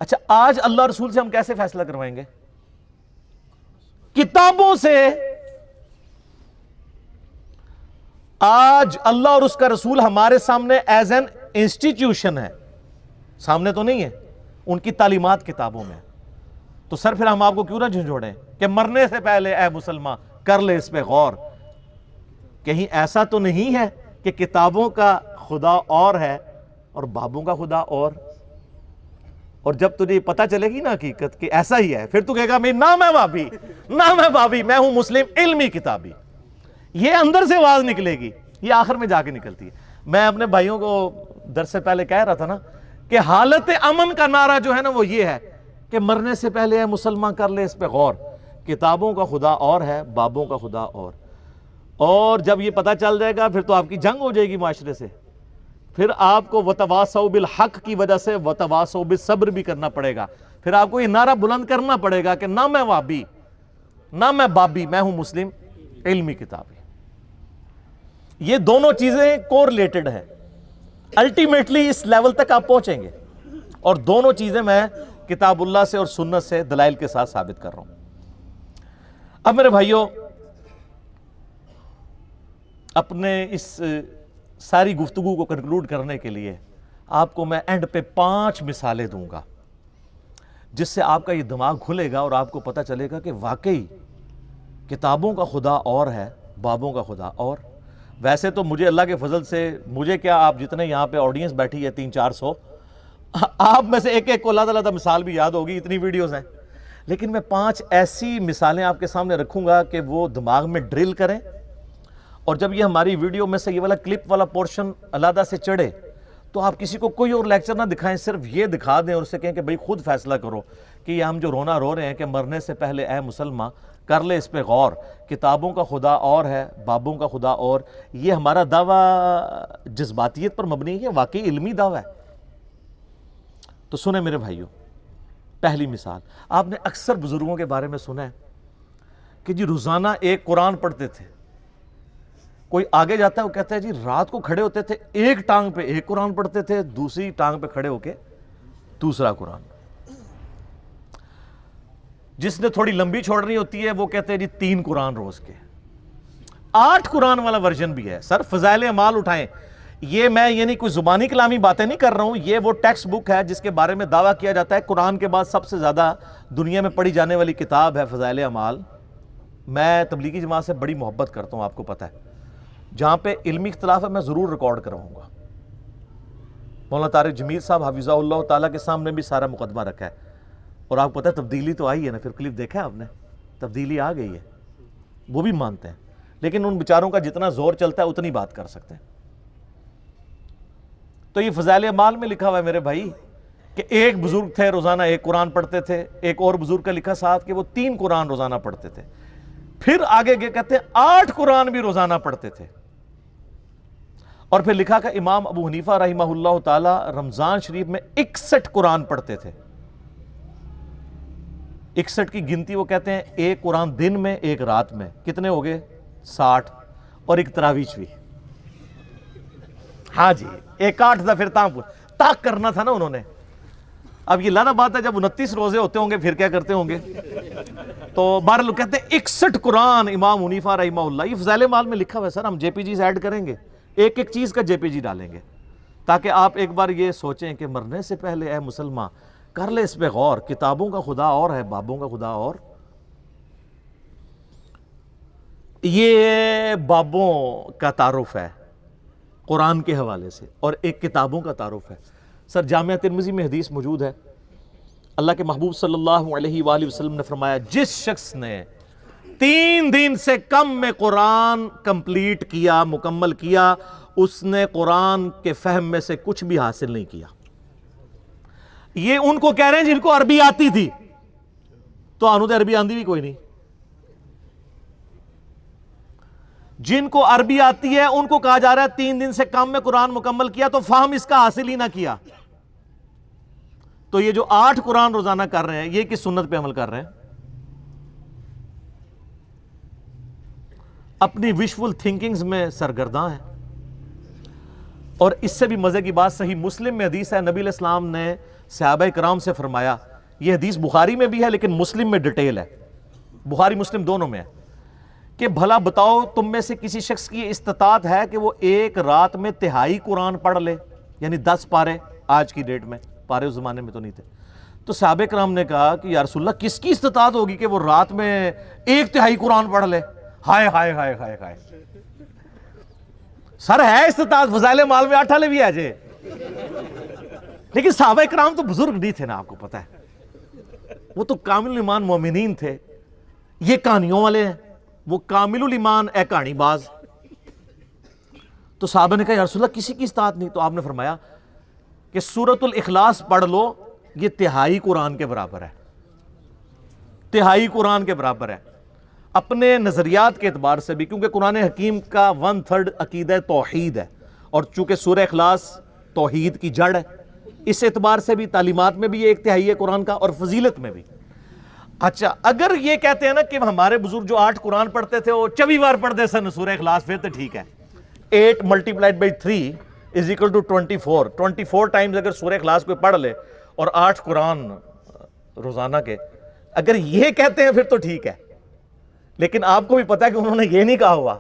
اچھا، آج اللہ رسول سے ہم کیسے فیصلہ کروائیں گے؟ کتابوں سے۔ آج اللہ اور اس کا رسول ہمارے سامنے ایز این انسٹیٹیوشن ہے، سامنے تو نہیں ہے، ان کی تعلیمات کتابوں میں۔ تو سر پھر ہم آپ کو کیوں نہ جھنجھوڑیں کہ مرنے سے پہلے اے مسلمان کر لے اس پہ غور۔ کہیں ایسا تو نہیں ہے کہ کتابوں کا خدا اور ہے اور بابوں کا خدا اور جب تجھے پتہ چلے گی نا حقیقت کہ ایسا ہی ہے، پھر تو کہے گا نہ میں بابی، نہ میں بابی، میں ہوں مسلم علمی کتابی۔ یہ اندر سے آواز نکلے گی، یہ آخر میں جا کے نکلتی ہے۔ میں اپنے بھائیوں کو درس سے پہلے کہہ رہا تھا نا کہ حالت امن کا نعرہ جو ہے نا وہ یہ ہے کہ مرنے سے پہلے اے مسلمان کر لے اس پہ غور، کتابوں کا خدا اور ہے، بابوں کا خدا اور جب یہ پتہ چل جائے گا پھر تو آپ کی جنگ ہو جائے گی معاشرے سے، پھر آپ کو وتواصوا بالحق کی وجہ سے وتواصوا بالصبر بھی کرنا پڑے گا، پھر آپ کو یہ نعرہ بلند کرنا پڑے گا کہ نہ میں وابی، نہ میں بابی، میں ہوں مسلم علمی کتابی۔ یہ دونوں چیزیں کورلیٹڈ ہیں، الٹیمیٹلی اس لیول تک آپ پہنچیں گے، اور دونوں چیزیں میں کتاب اللہ سے اور سنت سے دلائل کے ساتھ ثابت کر رہا ہوں۔ اب میرے بھائیوں، اپنے اس ساری گفتگو کو کنکلوڈ کرنے کے لیے آپ کو میں اینڈ پہ 5 مثالیں دوں گا جس سے آپ کا یہ دماغ کھلے گا اور آپ کو پتہ چلے گا کہ واقعی کتابوں کا خدا اور ہے، بابوں کا خدا اور۔ ویسے تو مجھے اللہ کے فضل سے، مجھے کیا، آپ جتنے یہاں پہ آڈینس بیٹھی ہے 300-400، آپ میں سے ایک کو اللہ تعالیٰ مثال بھی یاد ہوگی، اتنی ویڈیوز ہیں، لیکن میں 5 ایسی مثالیں آپ کے سامنے رکھوں گا کہ وہ دماغ میں ڈرل کریں، اور جب یہ ہماری ویڈیو میں سے یہ والا کلپ والا پورشن علیحدہ سے چڑھے تو آپ کسی کو کوئی اور لیکچر نہ دکھائیں، صرف یہ دکھا دیں اور اسے کہیں کہ بھئی خود فیصلہ کرو کہ یہ ہم جو رونا رو رہے ہیں کہ مرنے سے پہلے اے مسلمان کر لے اس پہ غور، کتابوں کا خدا اور ہے، بابوں کا خدا اور۔ یہ ہمارا دعویٰ جذباتیت پر مبنی ہے، واقعی علمی دعویٰ ہے۔ تو سنیں میرے بھائیوں، پہلی مثال، آپ نے اکثر بزرگوں کے بارے میں سنا ہے کہ جی روزانہ ایک قرآن پڑھتے تھے۔ کوئی آگے جاتا ہے وہ کہتا ہے جی رات کو کھڑے ہوتے تھے، ایک ٹانگ پہ ایک قرآن پڑھتے تھے، دوسری ٹانگ پہ کھڑے ہو کے دوسرا قرآن۔ جس نے تھوڑی لمبی چھوڑنی ہوتی ہے وہ کہتے ہیں جی 3 قرآن روز کے۔ 8 قرآن والا ورژن بھی ہے۔ سر فضائل اعمال اٹھائیں، یہ میں یعنی کوئی زبانی کلامی باتیں نہیں کر رہا ہوں، یہ وہ ٹیکسٹ بک ہے جس کے بارے میں دعویٰ کیا جاتا ہے قرآن کے بعد سب سے زیادہ دنیا میں پڑھی جانے والی کتاب ہے فضائل اعمال۔ میں تبلیغی جماعت سے بڑی محبت کرتا ہوں، آپ کو پتہ ہے، جہاں پہ علمی اختلاف ہے میں ضرور ریکارڈ کرواؤں گا۔ مولانا طارق جمیل صاحب حفظہ اللہ تعالیٰ کے سامنے بھی سارا مقدمہ رکھا ہے، اور آپ کو پتہ ہے تبدیلی تو آئی ہے نا، پھر کلپ دیکھا ہے آپ نے، تبدیلی آ گئی ہے، وہ بھی مانتے ہیں، لیکن ان بیچاروں کا جتنا زور چلتا ہے اتنی بات کر سکتے ہیں۔ تو یہ فضائل اعمال میں لکھا ہوا ہے میرے بھائی کہ ایک بزرگ تھے روزانہ ایک قرآن پڑھتے تھے، ایک اور بزرگ کا لکھا ساتھ کہ وہ 3 قرآن روزانہ پڑھتے تھے، پھر آگے کہتے ہیں 8 قرآن بھی روزانہ پڑھتے تھے، اور پھر لکھا کہ امام ابو حنیفہ رحمہ اللہ تعالی رمضان شریف میں 61 قرآن پڑھتے تھے۔ 61 کی گنتی وہ کہتے ہیں ایک قرآن دن میں ایک رات میں، کتنے ہو گئے؟ 60، اور ایک تراویح بھی۔ ہاں جی، ایک 8 تھا، پھر تاک کرنا تھا نا انہوں نے۔ اب یہ لانا بات ہے جب 29 روزے ہوتے ہوں گے پھر کیا کرتے ہوں گے؟ تو بہرحال لوگ کہتے ہیں 61 قرآن امام حنیفہ رحمہ اللہ۔ یہ فضائل اعمال میں لکھا ہوا ہے سر، ہم جے پی جیز ایڈ کریں گے، ایک ایک چیز کا جے پی جی ڈالیں گے تاکہ آپ ایک بار یہ سوچیں کہ مرنے سے پہلے اے مسلمان کر لے اس پہ غور، کتابوں کا خدا اور ہے، بابوں کا خدا اور۔ یہ بابوں کا تعارف ہے قرآن کے حوالے سے، اور ایک کتابوں کا تعارف ہے۔ سر جامعہ ترمذی میں حدیث موجود ہے، اللہ کے محبوب صلی اللہ علیہ وآلہ وسلم نے فرمایا جس شخص نے 3 دن سے کم میں قرآن کمپلیٹ کیا، مکمل کیا، اس نے قرآن کے فہم میں سے کچھ بھی حاصل نہیں کیا۔ یہ ان کو کہہ رہے ہیں جن کو عربی آتی تھی، تو آنو تو عربی آندھی بھی کوئی نہیں۔ جن کو عربی آتی ہے ان کو کہا جا رہا ہے 3 دن سے کم میں قرآن مکمل کیا، تو فہم اس کا حاصل ہی نہ کیا۔ تو یہ جو 8 قرآن روزانہ کر رہے ہیں یہ کس سنت پہ عمل کر رہے ہیں؟ اپنی وشفل تھنکنگز میں سرگرداں ہیں. اور اس سے بھی مزے کی بات صحیح مسلم میں حدیث ہے, نبی علیہ السلام نے صحابہ کرام سے فرمایا, یہ حدیث بخاری میں بھی ہے لیکن مسلم میں ڈیٹیل ہے, بخاری مسلم دونوں میں ہے, کہ بھلا بتاؤ تم میں سے کسی شخص کی استطاعت ہے کہ وہ ایک رات میں 1/3 قرآن پڑھ لے, یعنی 10 پارے, آج کی ڈیٹ میں پارے اس زمانے میں تو نہیں تھے. تو صحابہ کرام نے کہا کہ یا رسول اللہ کس کی استطاعت ہوگی کہ وہ رات میں 1/3 قرآن پڑھ لے؟ ہائے ہائے ہائے ہائے ہائے, سر ہے استطاعت, فضائل مال میں 8 بھی آ جائے, لیکن صحابہ کرام تو بزرگ نہیں تھے نا, آپ کو پتہ ہے, وہ تو کامل ایمان مومنین تھے. یہ کہانیوں والے ہیں, وہ کامل الایمان اے کہانی باز. تو صحابہ نے کہا یا رسول اللہ کسی کی استطاعت نہیں. تو آپ نے فرمایا کہ سورۃ الاخلاص پڑھ لو, یہ 1/3 قرآن کے برابر ہے, 1/3 قرآن کے برابر ہے. اپنے نظریات کے اعتبار سے بھی, کیونکہ قرآن حکیم کا 1/3 عقیدہ توحید ہے, اور چونکہ سورہ اخلاص توحید کی جڑ ہے, اس اعتبار سے بھی تعلیمات میں بھی یہ 1/3 ہے قرآن کا, اور فضیلت میں بھی. اچھا اگر یہ کہتے ہیں نا کہ ہمارے بزرگ جو 8 قرآن پڑھتے تھے وہ 24 بار پڑھتے سن سورہ اخلاص, پھر تو ٹھیک ہے. 8 × 3 = 24. 24 ٹائمز اگر سورہ اخلاص کوئی پڑھ لے اور 8 قرآن روزانہ کے, اگر یہ کہتے ہیں پھر تو ٹھیک ہے. لیکن آپ کو بھی پتا ہے کہ انہوں نے یہ نہیں کہا ہوا,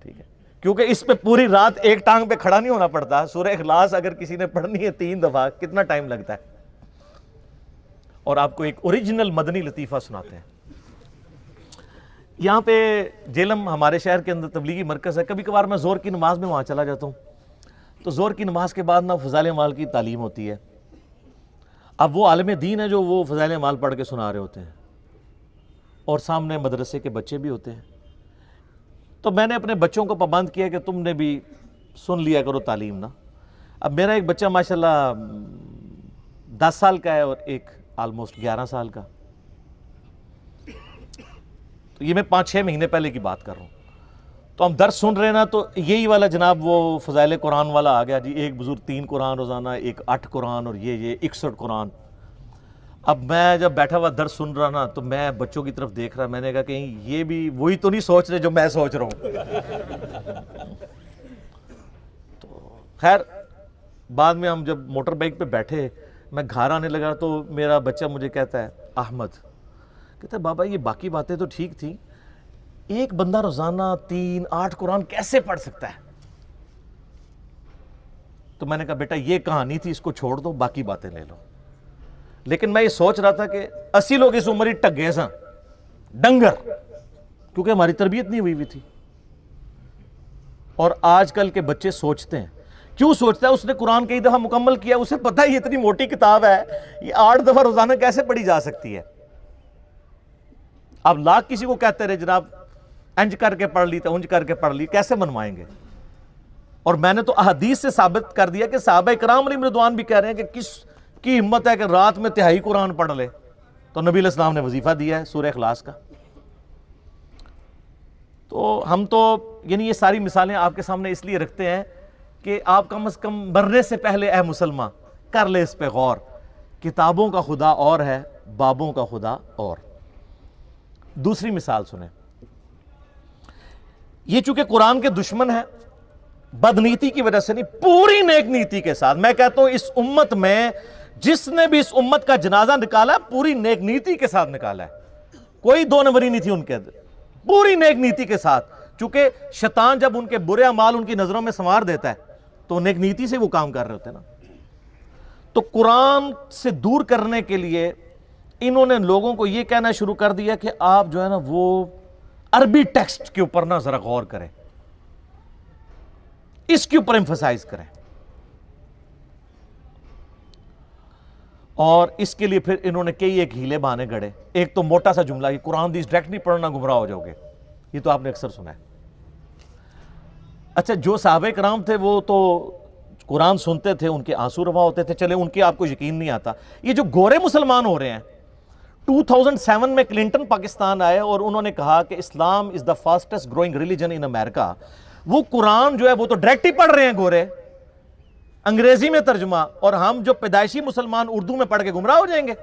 ٹھیک ہے, کیونکہ اس پہ پوری رات ایک ٹانگ پہ کھڑا نہیں ہونا پڑتا. سورہ اخلاص اگر کسی نے پڑھنی ہے 3 دفعہ کتنا ٹائم لگتا ہے. اور آپ کو ایک اوریجنل مدنی لطیفہ سناتے ہیں. یہاں پہ جیلم ہمارے شہر کے اندر تبلیغی مرکز ہے, کبھی کبھار میں زور کی نماز میں وہاں چلا جاتا ہوں. تو زور کی نماز کے بعد نا فضائل اعمال کی تعلیم ہوتی ہے. اب وہ عالم دین ہے جو وہ فضائل اعمال پڑھ کے سنا رہے ہوتے ہیں, اور سامنے مدرسے کے بچے بھی ہوتے ہیں. تو میں نے اپنے بچوں کو پابند کیا کہ تم نے بھی سن لیا کرو تعلیم نا. اب میرا ایک بچہ ماشاءاللہ 10 سال کا ہے اور ایک آلموسٹ 11 سال کا. تو یہ میں 5-6 مہینے پہلے کی بات کر رہا ہوں. تو ہم درس سن رہے نا, تو یہی والا جناب وہ فضائل قرآن والا آ گیا جی, ایک بزرگ 3 قرآن روزانہ, ایک 8 قرآن, اور یہ 61 قرآن. اب میں جب بیٹھا ہوا درس سن رہا نا, تو میں بچوں کی طرف دیکھ رہا, میں نے کہا کہیں یہ بھی وہی تو نہیں سوچ رہے جو میں سوچ رہا ہوں. تو خیر بعد میں ہم جب موٹر بائک پہ بیٹھے, میں گھر آنے لگا تو میرا بچہ مجھے کہتا ہے, احمد, کہتا ہے بابا یہ باقی باتیں تو ٹھیک تھیں, ایک بندہ روزانہ 3-8 قرآن کیسے پڑھ سکتا ہے؟ تو میں نے کہا بیٹا یہ کہانی تھی, اس کو چھوڑ دو, باقی باتیں لے لو. لیکن میں یہ سوچ رہا تھا کہ 80 لوگ اس عمر ہی ٹگے سن ڈنگر, کیونکہ ہماری تربیت نہیں ہوئی تھی. اور آج کل کے بچے سوچتے ہیں, کیوں سوچتا ہے؟ اس نے قرآن کئی دفعہ مکمل کیا, اسے پتہ ہے یہ اتنی موٹی کتاب ہے, یہ 8 دفعہ روزانہ کیسے پڑھی جا سکتی ہے. اب لاکھ کسی کو کہتے رہے جناب انج کر کے پڑھ لی تو انج کر کے پڑھ لی, کیسے منوائیں گے؟ اور میں نے تو احادیث سے ثابت کر دیا کہ صحابہ کرام علیہم رضوان بھی کہہ رہے ہیں کہ کس کی ہمت ہے کہ رات میں 1/3 قرآن پڑھ لے. تو نبی علیہ السلام نے وظیفہ دیا ہے سورہ اخلاص کا. تو ہم تو یعنی یہ ساری مثالیں آپ کے سامنے اس لیے رکھتے ہیں کہ آپ کم از کم مرنے سے پہلے اے مسلمان کر لے اس پہ غور. کتابوں کا خدا اور ہے, بابوں کا خدا اور. دوسری مثال سنیں. یہ چونکہ قرآن کے دشمن ہے, بدنیتی کی وجہ سے نہیں, پوری نیک نیتی کے ساتھ. میں کہتا ہوں اس امت میں جس نے بھی اس امت کا جنازہ نکالا پوری نیک نیتی کے ساتھ نکالا ہے, کوئی 2 نمبری نہیں تھی ان کے اندر, پوری نیک نیتی کے ساتھ. چونکہ شیطان جب ان کے برے اعمال ان کی نظروں میں سنوار دیتا ہے تو نیک نیتی سے وہ کام کر رہے ہوتے ہیں نا. تو قرآن سے دور کرنے کے لیے انہوں نے لوگوں کو یہ کہنا شروع کر دیا کہ آپ جو ہے نا وہ عربی ٹیکسٹ کے اوپر نا ذرا غور کریں, اس کے اوپر ایمفسائز کریں. اور اس کے لیے پھر انہوں نے کئی ایک ہیلے بہانے گڑے. ایک تو موٹا سا جملہ, یہ قرآن دیس ڈائریکٹ نہیں پڑھنا گمراہ ہو جاؤ گے, یہ تو آپ نے اکثر سنا ہے. اچھا جو صحابہ کرام تھے وہ تو قرآن سنتے تھے, ان کے آنسو روا ہوتے تھے, چلے ان کے آپ کو یقین نہیں آتا. یہ جو گورے مسلمان ہو رہے ہیں, 2007 میں کلنٹن پاکستان آئے اور انہوں نے کہا کہ اسلام از دا فاسٹسٹ گروئنگ ریلیجن ان امریکہ. وہ قرآن جو ہے وہ تو ڈائریکٹ ہی پڑھ رہے ہیں گورے, انگریزی میں ترجمہ، اور ہم جو پیدائشی مسلمان اردو میں پڑھ کے گمراہ ہو جائیں گے،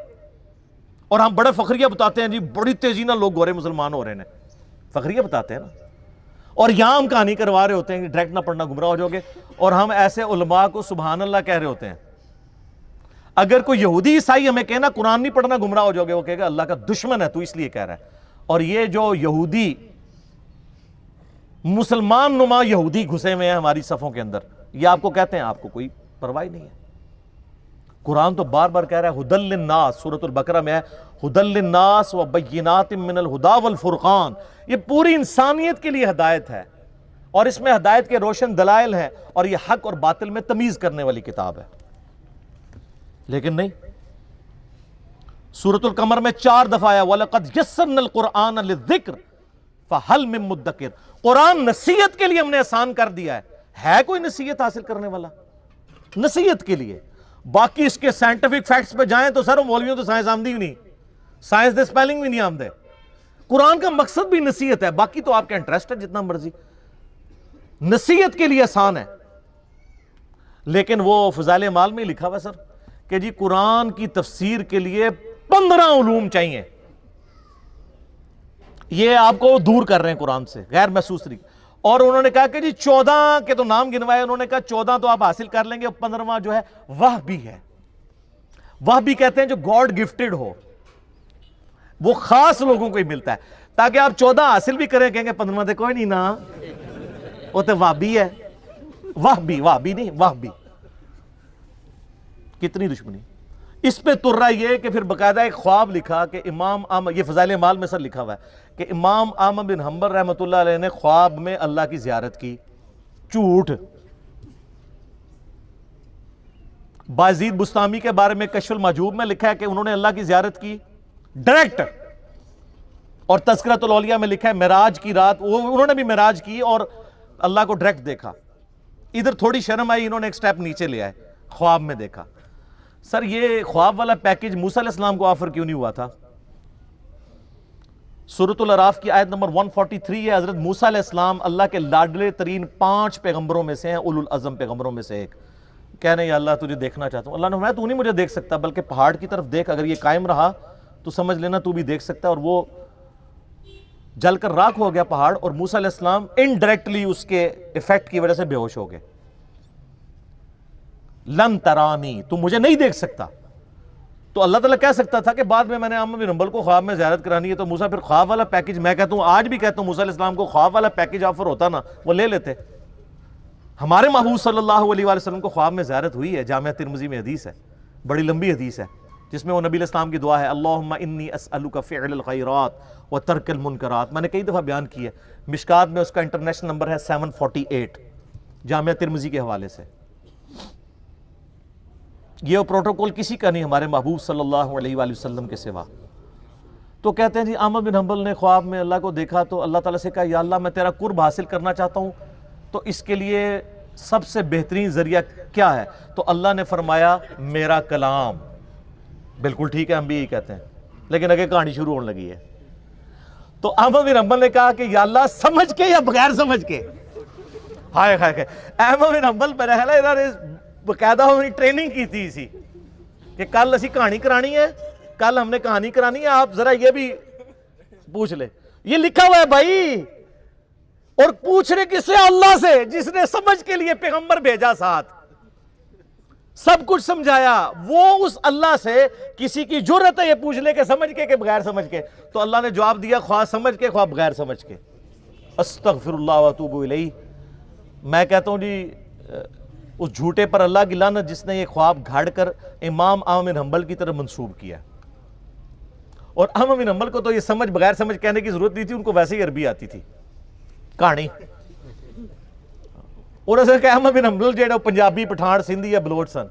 اور ہم بڑے فخریہ بتاتے ہیں جی بڑی تیزی نہ لوگ گورے مسلمان ہو رہے ہیں، فخریہ بتاتے ہیں نا، اور یہاں ہم کہانی کروا رہے ہوتے ہیں کہ ڈائریکٹ نہ پڑھنا گمراہ ہو جاؤ گے، اور ہم ایسے علماء کو سبحان اللہ کہہ رہے ہوتے ہیں۔ اگر کوئی یہودی عیسائی ہمیں کہنا قرآن نہیں پڑھنا گمراہ ہو جاؤ گے، وہ کہے گا اللہ کا دشمن ہے تو اس لیے کہہ رہا ہے۔ اور یہ جو یہودی مسلمان نما یہودی گھسے ہوئے ہیں ہماری صفوں کے اندر، یہ آپ کو کہتے ہیں آپ کو کوئی پرواہ نہیں ہے۔ قرآن تو بار بار کہہ رہا ہے ہدی للناس، سورۃ البقرہ میں ہے ہدی للناس وبینات من الہدی والفرقان، یہ پوری انسانیت کے لیے ہدایت ہے، اور اس میں ہدایت کے روشن دلائل ہیں، اور یہ حق اور باطل میں تمیز کرنے والی کتاب ہے۔ لیکن نہیں، سورۃ القمر میں 4 دفعہ آیا وَلَقَدْ يَسَّرْنَا الْقُرْآنَ لِلذِّكْرِ فَهَلْ مِن مُدَّكِرٍ، قرآن نصیحت کے لیے ہم نے آسان کر دیا ہے کوئی نصیحت حاصل کرنے والا؟ نصیحت کے لیے۔ باقی اس کے سائنٹیفک فیکٹس پہ جائیں تو سر مولویوں تو سائنس آمدی بھی نہیں، سائنس دے سپیلنگ بھی نہیں آمدے۔ قرآن کا مقصد بھی نصیحت ہے، باقی تو آپ کا انٹرسٹ ہے جتنا مرضی، نصیحت کے لیے آسان ہے۔ لیکن وہ فضائل اعمال میں لکھا ہوا سر کہ جی قرآن کی تفسیر کے لیے 15 علوم چاہیے، یہ آپ کو دور کر رہے ہیں قرآن سے غیر محسوس طریقے۔ اور انہوں نے کہا کہ جی 14 کے تو نام گنوائے، انہوں نے کہا 14 تو آپ حاصل کر لیں گے، 15واں جو ہے وحبی ہے۔ وحبی کہتے ہیں جو گاڈ گفٹڈ ہو، وہ خاص لوگوں کو ہی ملتا ہے، تاکہ آپ 14 حاصل بھی کریں، کہیں گے 15واں تو کوئی نہیں نا، وہ تو وحبی ہے۔ وحبی نہیں، وحبی۔ کتنی دشمنی اس پہ تر رہا یہ کہ پھر باقاعدہ ایک خواب لکھا کہ امام احمد، یہ فضائل اعمال میں سر لکھا ہوا ہے کہ امام احمد بن حنبل رحمۃ اللہ علیہ نے خواب میں اللہ کی زیارت کی۔ جھوٹ۔ بازید بستامی کے بارے میں کشف المحجوب میں لکھا ہے کہ انہوں نے اللہ کی زیارت کی ڈائریکٹ، اور تذکرۃ الاولیاء میں لکھا ہے معراج کی رات انہوں نے بھی معراج کی اور اللہ کو ڈائریکٹ دیکھا۔ ادھر تھوڑی شرم آئی، انہوں نے ایک سٹیپ نیچے لے آئے، خواب میں دیکھا۔ سر یہ خواب والا پیکج موسیٰ علیہ السلام کو آفر کیوں نہیں ہوا تھا؟ سورۃ الاعراف کی آیت نمبر 143 ہے، حضرت موسیٰ علیہ السلام اللہ کے لاڈلے ترین 5 پیغمبروں میں سے ہیں، اولو العزم پیغمبروں میں سے ایک۔ کہنے یا اللہ تجھے دیکھنا چاہتا ہوں۔ اللہ نے فرمایا تو نہیں مجھے دیکھ سکتا، بلکہ پہاڑ کی طرف دیکھ، اگر یہ قائم رہا تو سمجھ لینا تو بھی دیکھ سکتا ہے۔ اور وہ جل کر راکھ ہو گیا پہاڑ، اور موسیٰ علیہ السلام انڈائریکٹلی اس کے ایفیکٹ کی وجہ سے بے ہوش ہو گئے۔ لن ترانی، تو مجھے نہیں دیکھ سکتا۔ تو اللہ تعالیٰ کہہ سکتا تھا کہ بعد میں نے احمد بن حنبل کو خواب میں زیارت کرانی ہے، تو موسیٰ پھر خواب والا پیکج، میں کہتا ہوں آج بھی کہتا ہوں موسیٰ علیہ السلام کو خواب والا پیکج آفر ہوتا نا وہ لے لیتے۔ ہمارے محبوب صلی اللہ علیہ وآلہ وسلم کو خواب میں زیارت ہوئی ہے، جامعہ ترمذی میں حدیث ہے، بڑی لمبی حدیث ہے، جس میں وہ نبی علیہ السلام کی دعا ہے اللہم انی اسألک فعل الخیرات وترک المنکرات۔ میں نے کئی دفعہ بیان کی ہے، مشکات میں اس کا انٹرنیشنل نمبر ہے 748 جامعہ ترمذی کے حوالے سے۔ یہ پروٹوکول کسی کا نہیں ہمارے محبوب صلی اللہ علیہ وآلہ وسلم کے سوا۔ تو کہتے ہیں جی احمد بن حنبل نے خواب میں اللہ کو دیکھا تو اللہ تعالیٰ سے کہا یا اللہ میں تیرا قرب حاصل کرنا چاہتا ہوں، تو اس کے لیے سب سے بہترین ذریعہ کیا ہے؟ تو اللہ نے فرمایا میرا کلام۔ بالکل ٹھیک ہے، ہم بھی یہی کہتے ہیں، لیکن اگے کہانی شروع ہونے لگی ہے۔ تو احمد بن حنبل نے کہا کہ یا اللہ سمجھ کے یا بغیر سمجھ کے؟ ہائے ہائے ہائے، احمد بن حنبل پہ رہلا ادھر باقاعدہ ہماری ٹریننگ کی تھی اسی کہ کل اسی کہانی کرانی ہے، کل ہم نے کہانی کرانی ہے، آپ ذرا یہ بھی پوچھ لے۔ یہ لکھا ہوا ہے بھائی، اور پوچھ رہے کس سے؟ اللہ سے، جس نے سمجھ کے لیے پیغمبر بھیجا ساتھ، سب کچھ سمجھایا۔ وہ اس اللہ سے کسی کی جرت ہے یہ پوچھ لے کہ سمجھ کے کہ بغیر سمجھ کے؟ تو اللہ نے جواب دیا خواہ سمجھ کے خواہ بغیر سمجھ کے۔ استغفر اللہ واتوب الیہ۔ میں کہتا ہوں جی اس جھوٹے پر اللہ کی لعنت جس نے یہ خواب گھاڑ کر امام احمد بن حنبل کی طرف منسوب کیا۔ اور احمد بن حنبل کو تو یہ سمجھ بغیر سمجھ کہنے کی ضرورت نہیں تھی، ان کو ویسے ہی عربی آتی تھی کہانی۔ اور اسے کہ احمد بن حنبل جو ہے پنجابی، پٹھان، سندھی یا بلوچ سن۔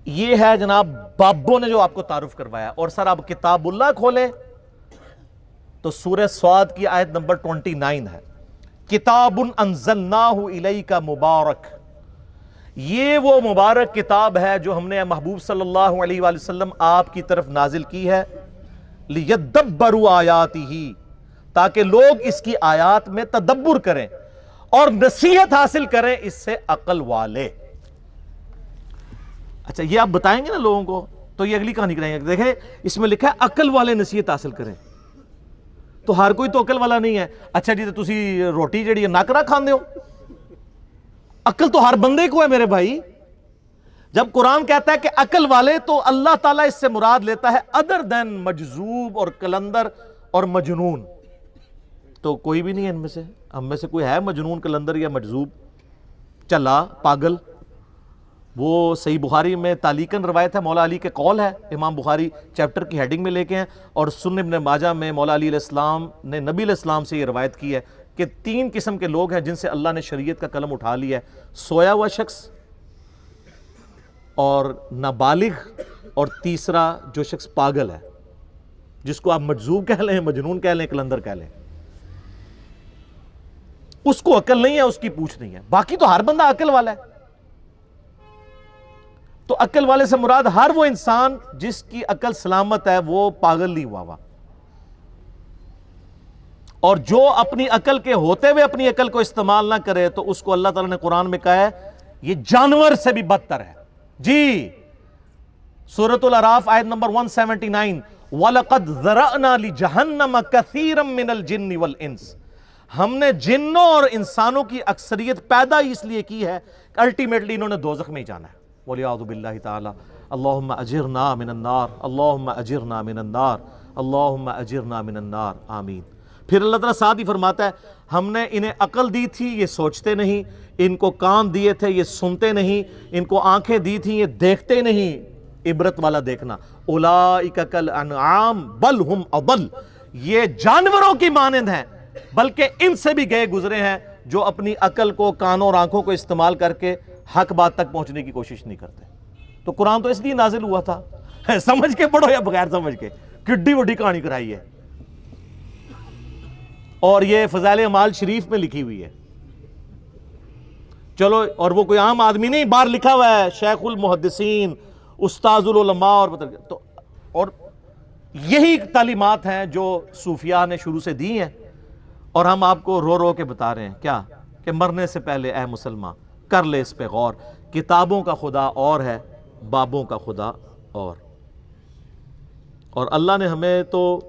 یہ ہے جناب بابوں نے جو آپ کو تعارف کروایا۔ اور سر آپ کتاب اللہ کھولیں تو سورہ صاد کی آیت نمبر 29 ہے، کتاب انزلناہ الیک مبارک۔ یہ وہ مبارک کتاب ہے جو ہم نے محبوب صلی اللہ علیہ وآلہ وسلم آپ کی طرف نازل کی ہے، لیدبروا آیاتہ، تاکہ لوگ اس کی آیات میں تدبر کریں۔ اور نصیحت حاصل کریں اس سے عقل والے. اچھا یہ آپ بتائیں گے نا لوگوں کو تو یہ اگلی کہانی کرائیں گے. دیکھیں اس میں لکھا ہے عقل والے نصیحت حاصل کریں, تو ہر کوئی تو عقل والا نہیں ہے. اچھا جی تو تسی روٹی جڑی ہے ناکرا کھاندے ہو, عقل تو ہر بندے کو ہے میرے بھائی. جب قرآن کہتا ہے کہ عقل والے, تو اللہ تعالیٰ اس سے مراد لیتا ہے ادر دین مجذوب اور کلندر اور مجنون. تو کوئی بھی نہیں ہے ان میں سے, ہم میں سے کوئی ہے مجنون, کلندر یا مجذوب, چلا, پاگل؟ وہ صحیح بخاری میں تعلیقاً روایت ہے, مولا علی کے قول ہے, امام بخاری چیپٹر کی ہیڈنگ میں لے کے ہیں, اور سنن ابن ماجہ میں مولا علی علیہ السلام نے نبی علیہ السلام سے یہ روایت کی ہے کہ 3 قسم کے لوگ ہیں جن سے اللہ نے شریعت کا قلم اٹھا لیا ہے: سویا ہوا شخص, اور نابالغ, اور تیسرا جو شخص پاگل ہے, جس کو آپ مجذوب کہہ لیں, مجنون کہہ لیں, کلندر کہہ لیں. اس کو عقل نہیں ہے, اس کی پوچھ نہیں ہے. باقی تو ہر بندہ عقل والا ہے. تو عقل والے سے مراد ہر وہ انسان جس کی عقل سلامت ہے, وہ پاگل نہیں ہوا. اور جو اپنی عقل کے ہوتے ہوئے اپنی عقل کو استعمال نہ کرے تو اس کو اللہ تعالیٰ نے قرآن میں کہا ہے یہ جانور سے بھی بدتر ہے. جی سورۃ الاعراف آیت نمبر 179, وَلَقَدْ ذَرَأْنَا لِجَهَنَّمَ كَثِيرًا مِّنَ الْجِنِّ وَالْإِنسِ, ہم نے جنوں اور انسانوں کی اکثریت پیدا ہی اس لیے کی ہے کہ الٹیمیٹلی انہوں نے دوزخ میں ہی جانا ہے. وَلِعَاذُ بِاللَّهِ تَعَالَى. اللہم اجرنا من النار, اللہم اجرنا من النار, اللہم اجرنا من النار, آمین. پھر اللہ تعالیٰ ساتھ ہی فرماتا ہے ہم نے انہیں عقل دی تھی یہ سوچتے نہیں, ان کو کان دیے تھے یہ سنتے نہیں, ان کو آنکھیں دی تھیں یہ دیکھتے نہیں. عبرت والا دیکھنا. اولئک کالانعام بل ہم اضل, یہ جانوروں کی مانند ہیں بلکہ ان سے بھی گئے گزرے ہیں جو اپنی عقل کو, کانوں اور آنکھوں کو استعمال کر کے حق بات تک پہنچنے کی کوشش نہیں کرتے. تو قرآن تو اس لیے نازل ہوا تھا, سمجھ کے پڑھو یا بغیر سمجھ کے, کڈی وڈی کہانی کرائی ہے. اور یہ فضائل اعمال شریف میں لکھی ہوئی ہے. چلو, اور وہ کوئی عام آدمی نہیں, باہر لکھا ہوا ہے شیخ المحدثین, استاذ العلماء, اور یہی تعلیمات ہیں جو صوفیاء نے شروع سے دی ہیں, اور ہم آپ کو رو رو کے بتا رہے ہیں کیا کہ مرنے سے پہلے اے مسلمان کر لے اس پہ غور, کتابوں کا خدا اور ہے, بابوں کا خدا اور اللہ نے ہمیں تو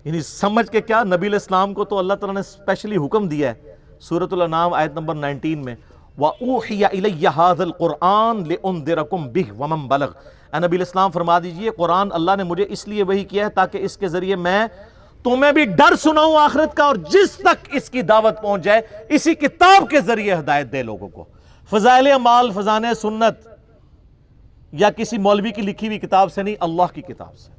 یعنی سمجھ کے کیا, نبی علیہ السلام کو تو اللہ تعالیٰ نے اسپیشلی حکم دیا ہے سورۃ الانعام آیت نمبر 19 میں, وَأُوحِيَ إِلَيَّ هَذَا الْقُرْآنُ لِأُنذِرَكُمْ بِهِ وَمَنْ بَلَغَ. اے نبی علیہ السلام فرما دیجئے قرآن اللہ نے مجھے اس لیے وحی کیا ہے تاکہ اس کے ذریعے میں تمہیں بھی ڈر سناؤں آخرت کا, اور جس تک اس کی دعوت پہنچ جائے اسی کتاب کے ذریعے ہدایت دے لوگوں کو. فضائل اعمال فضائل سنت یا کسی مولوی کی لکھی ہوئی کتاب سے نہیں, اللہ کی کتاب سے.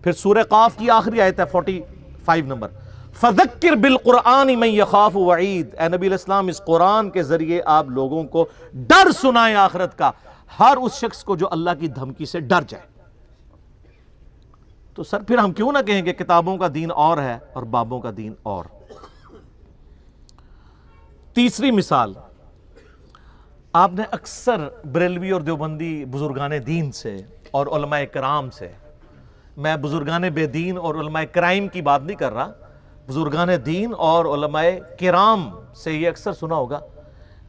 پھر سورہ قاف کی آخری آیت ہے 45 نمبر, فَذَكِّرْ بِالْقُرْآنِ مَنْ يَخَافُ وَعِيدٍ. اے نبی علیہ السلام اس قرآن کے ذریعے آپ لوگوں کو ڈر سنائیں آخرت کا, ہر اس شخص کو جو اللہ کی دھمکی سے ڈر جائے. تو سر پھر ہم کیوں نہ کہیں کہ کتابوں کا دین اور ہے اور بابوں کا دین اور. تیسری مثال, آپ نے اکثر بریلوی اور دیوبندی بزرگان دین سے اور علماء کرام سے, میں بزرگان بے دین اور علماء کرائم کی بات نہیں کر رہا, بزرگان دین اور علماء کرام سے یہ اکثر سنا ہوگا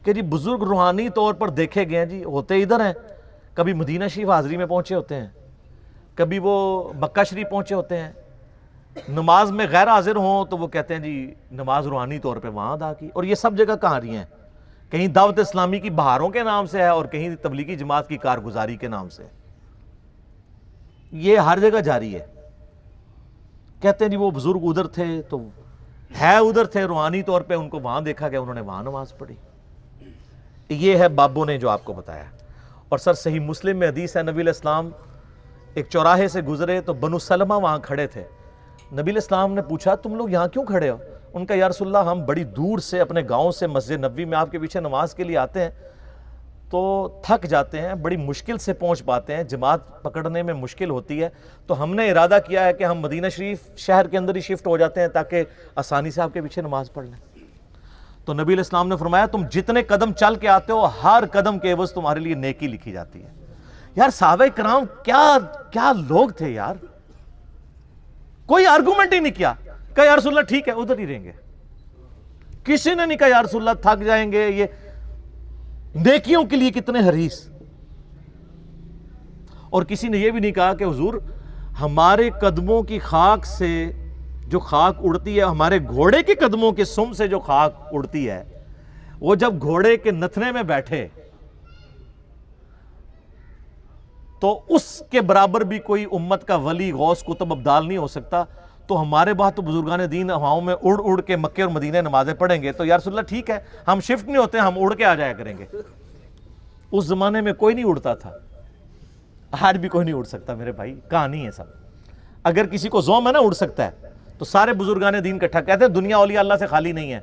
کہ جی بزرگ روحانی طور پر دیکھے گئے ہیں, جی ہوتے ادھر ہیں, کبھی مدینہ شریف حاضری میں پہنچے ہوتے ہیں, کبھی وہ مکہ شریف پہنچے ہوتے ہیں, نماز میں غیر حاضر ہوں تو وہ کہتے ہیں جی نماز روحانی طور پہ وہاں ادا کی. اور یہ سب جگہ کہاں رہی ہیں, کہیں دعوت اسلامی کی بہاروں کے نام سے ہے اور کہیں تبلیغی جماعت کی کارگزاری کے نام سے, یہ ہر جگہ جاری ہے. کہتے ہیں جی وہ بزرگ ادھر تھے تو ہے ادھر تھے, روحانی طور پہ ان کو وہاں دیکھا گیا, انہوں نے وہاں نماز پڑھی. یہ ہے بابوں نے جو آپ کو بتایا. اور سر صحیح مسلم میں حدیث ہے, نبی علیہ السلام ایک چوراہے سے گزرے تو بنو سلمہ وہاں کھڑے تھے. نبی علیہ السلام نے پوچھا تم لوگ یہاں کیوں کھڑے ہو؟ ان کا یا رسول اللہ ہم بڑی دور سے اپنے گاؤں سے مسجد نبوی میں آپ کے پیچھے نماز کے لیے آتے ہیں تو تھک جاتے ہیں, بڑی مشکل سے پہنچ پاتے ہیں, جماعت پکڑنے میں مشکل ہوتی ہے, تو ہم نے ارادہ کیا ہے کہ ہم مدینہ شریف شہر کے اندر ہی شفٹ ہو جاتے ہیں تاکہ آسانی سے آپ کے پیچھے نماز پڑھ لیں. تو نبی علیہ السلام نے فرمایا تم جتنے قدم چل کے آتے ہو ہر قدم کے عوض تمہارے لیے نیکی لکھی جاتی ہے. یار صحابہ کرام کیا لوگ تھے یار, کوئی آرگومنٹ ہی نہیں کیا, کہ یا رسول اللہ ٹھیک ہے ادھر ہی رہیں گے. کسی نے نہیں کہا یا رسول اللہ تھک جائیں گے، یہ نیکیوں کے لیے کتنے حریص. اور کسی نے یہ بھی نہیں کہا کہ حضور ہمارے قدموں کی خاک سے جو خاک اڑتی ہے، ہمارے گھوڑے کے قدموں کے سم سے جو خاک اڑتی ہے، وہ جب گھوڑے کے نتھنے میں بیٹھے تو اس کے برابر بھی کوئی امت کا ولی غوث قطب ابدال نہیں ہو سکتا. تو ہمارے بعد تو بزرگان دین ہواؤں میں اڑ اڑ کے مکے اور مدینے نمازیں پڑھیں گے، تو یا رسول اللہ ٹھیک ہے، ہم شفٹ نہیں ہوتے، ہم اڑ کے آ جایا کریں گے. اس زمانے میں کوئی نہیں اڑتا تھا، آج بھی کوئی نہیں اڑ سکتا میرے بھائی، کہانی ہے سب. اگر کسی کو زوم ہے نا اڑ سکتا ہے، تو سارے بزرگان دین کٹھا کہتے ہیں دنیا اولیاء اللہ سے خالی نہیں ہے.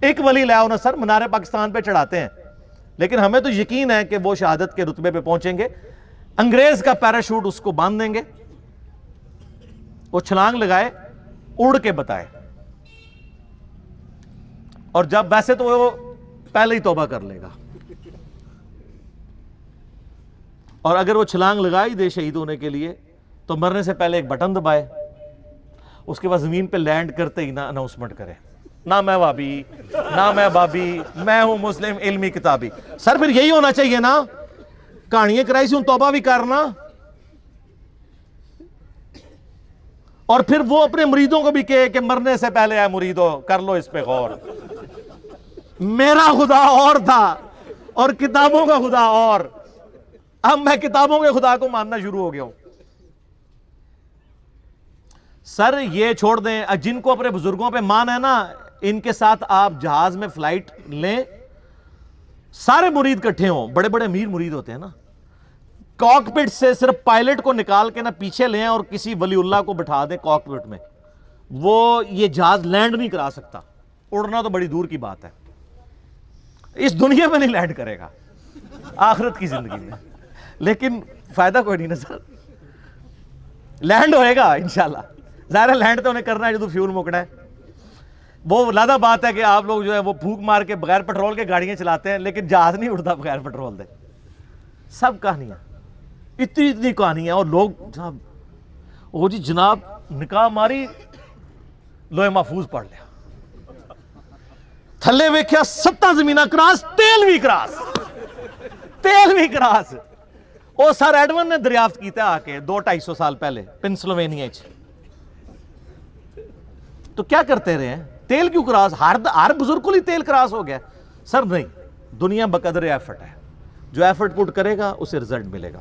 ایک ولی لے آؤ نا سر، منار پاکستان پہ چڑھاتے ہیں، لیکن ہمیں تو یقین ہے کہ وہ شہادت کے رتبے پہ پہنچیں گے. انگریز کا پیراشوٹ اس کو باندھ دیں گے، وہ چھلانگ لگائے، اڑ کے بتائے. اور جب ویسے تو وہ پہلے ہی توبہ کر لے گا، اور اگر وہ چھلانگ لگائی دے شہید ہونے کے لیے تو مرنے سے پہلے ایک بٹن دبائے، اس کے بعد زمین پہ لینڈ کرتے ہی نہ اناؤنسمنٹ کرے، نہ میں وابی، نہ میں بابی، میں ہوں مسلم علمی کتابی. سر پھر یہی ہونا چاہیے نا، کہانیاں کرائی سی ہوں توبہ بھی کرنا. اور پھر وہ اپنے مریدوں کو بھی کہے کہ مرنے سے پہلے اے مریدو کر لو اس پہ غور، میرا خدا اور تھا اور کتابوں کا خدا اور، اب میں کتابوں کے خدا کو ماننا شروع ہو گیا ہوں. سر یہ چھوڑ دیں، جن کو اپنے بزرگوں پہ مان ہے نا، ان کے ساتھ آپ جہاز میں فلائٹ لیں، سارے مرید کٹھے ہوں، بڑے بڑے امیر مرید ہوتے ہیں نا، کاکپٹ سے صرف پائلٹ کو نکال کے نا پیچھے لیں اور کسی ولی اللہ کو بٹھا دیں کاکپٹ میں، وہ یہ جہاز لینڈ نہیں کرا سکتا. اڑنا تو بڑی دور کی بات ہے، اس دنیا میں نہیں لینڈ کرے گا، آخرت کی زندگی میں. لیکن فائدہ کوئی نہیں نا سر، لینڈ ہوئے گا انشاءاللہ. ظاہر ہے لینڈ تو انہیں کرنا ہے جو فیول مکڑا ہے. وہ لادہ بات ہے کہ آپ لوگ جو ہے وہ پھونک مار کے بغیر پیٹرول کے گاڑیاں چلاتے ہیں، لیکن جہاز نہیں اڑتا بغیر پیٹرول دے. سب کہانیاں، اتنی کہانی ہے. اور لوگ صاحب وہ جی جناب نکاح ماری، لوہے محفوظ پڑھ لیا، تھلے ویکھیا 7 زمینہ کراس، تیل بھی کراس. وہ سر ایڈون نے دریافت کیتا آ کے 200-250 سال پہلے پنسلوینیا چ. تو کیا کرتے رہے ہیں؟ تیل کیوں کراس؟ ہر بزرگ کو ہی تیل کراس ہو گیا. سر نہیں، دنیا بقدر ایفرٹ ہے، جو ایفرٹ پٹ کرے گا اسے رزلٹ ملے گا.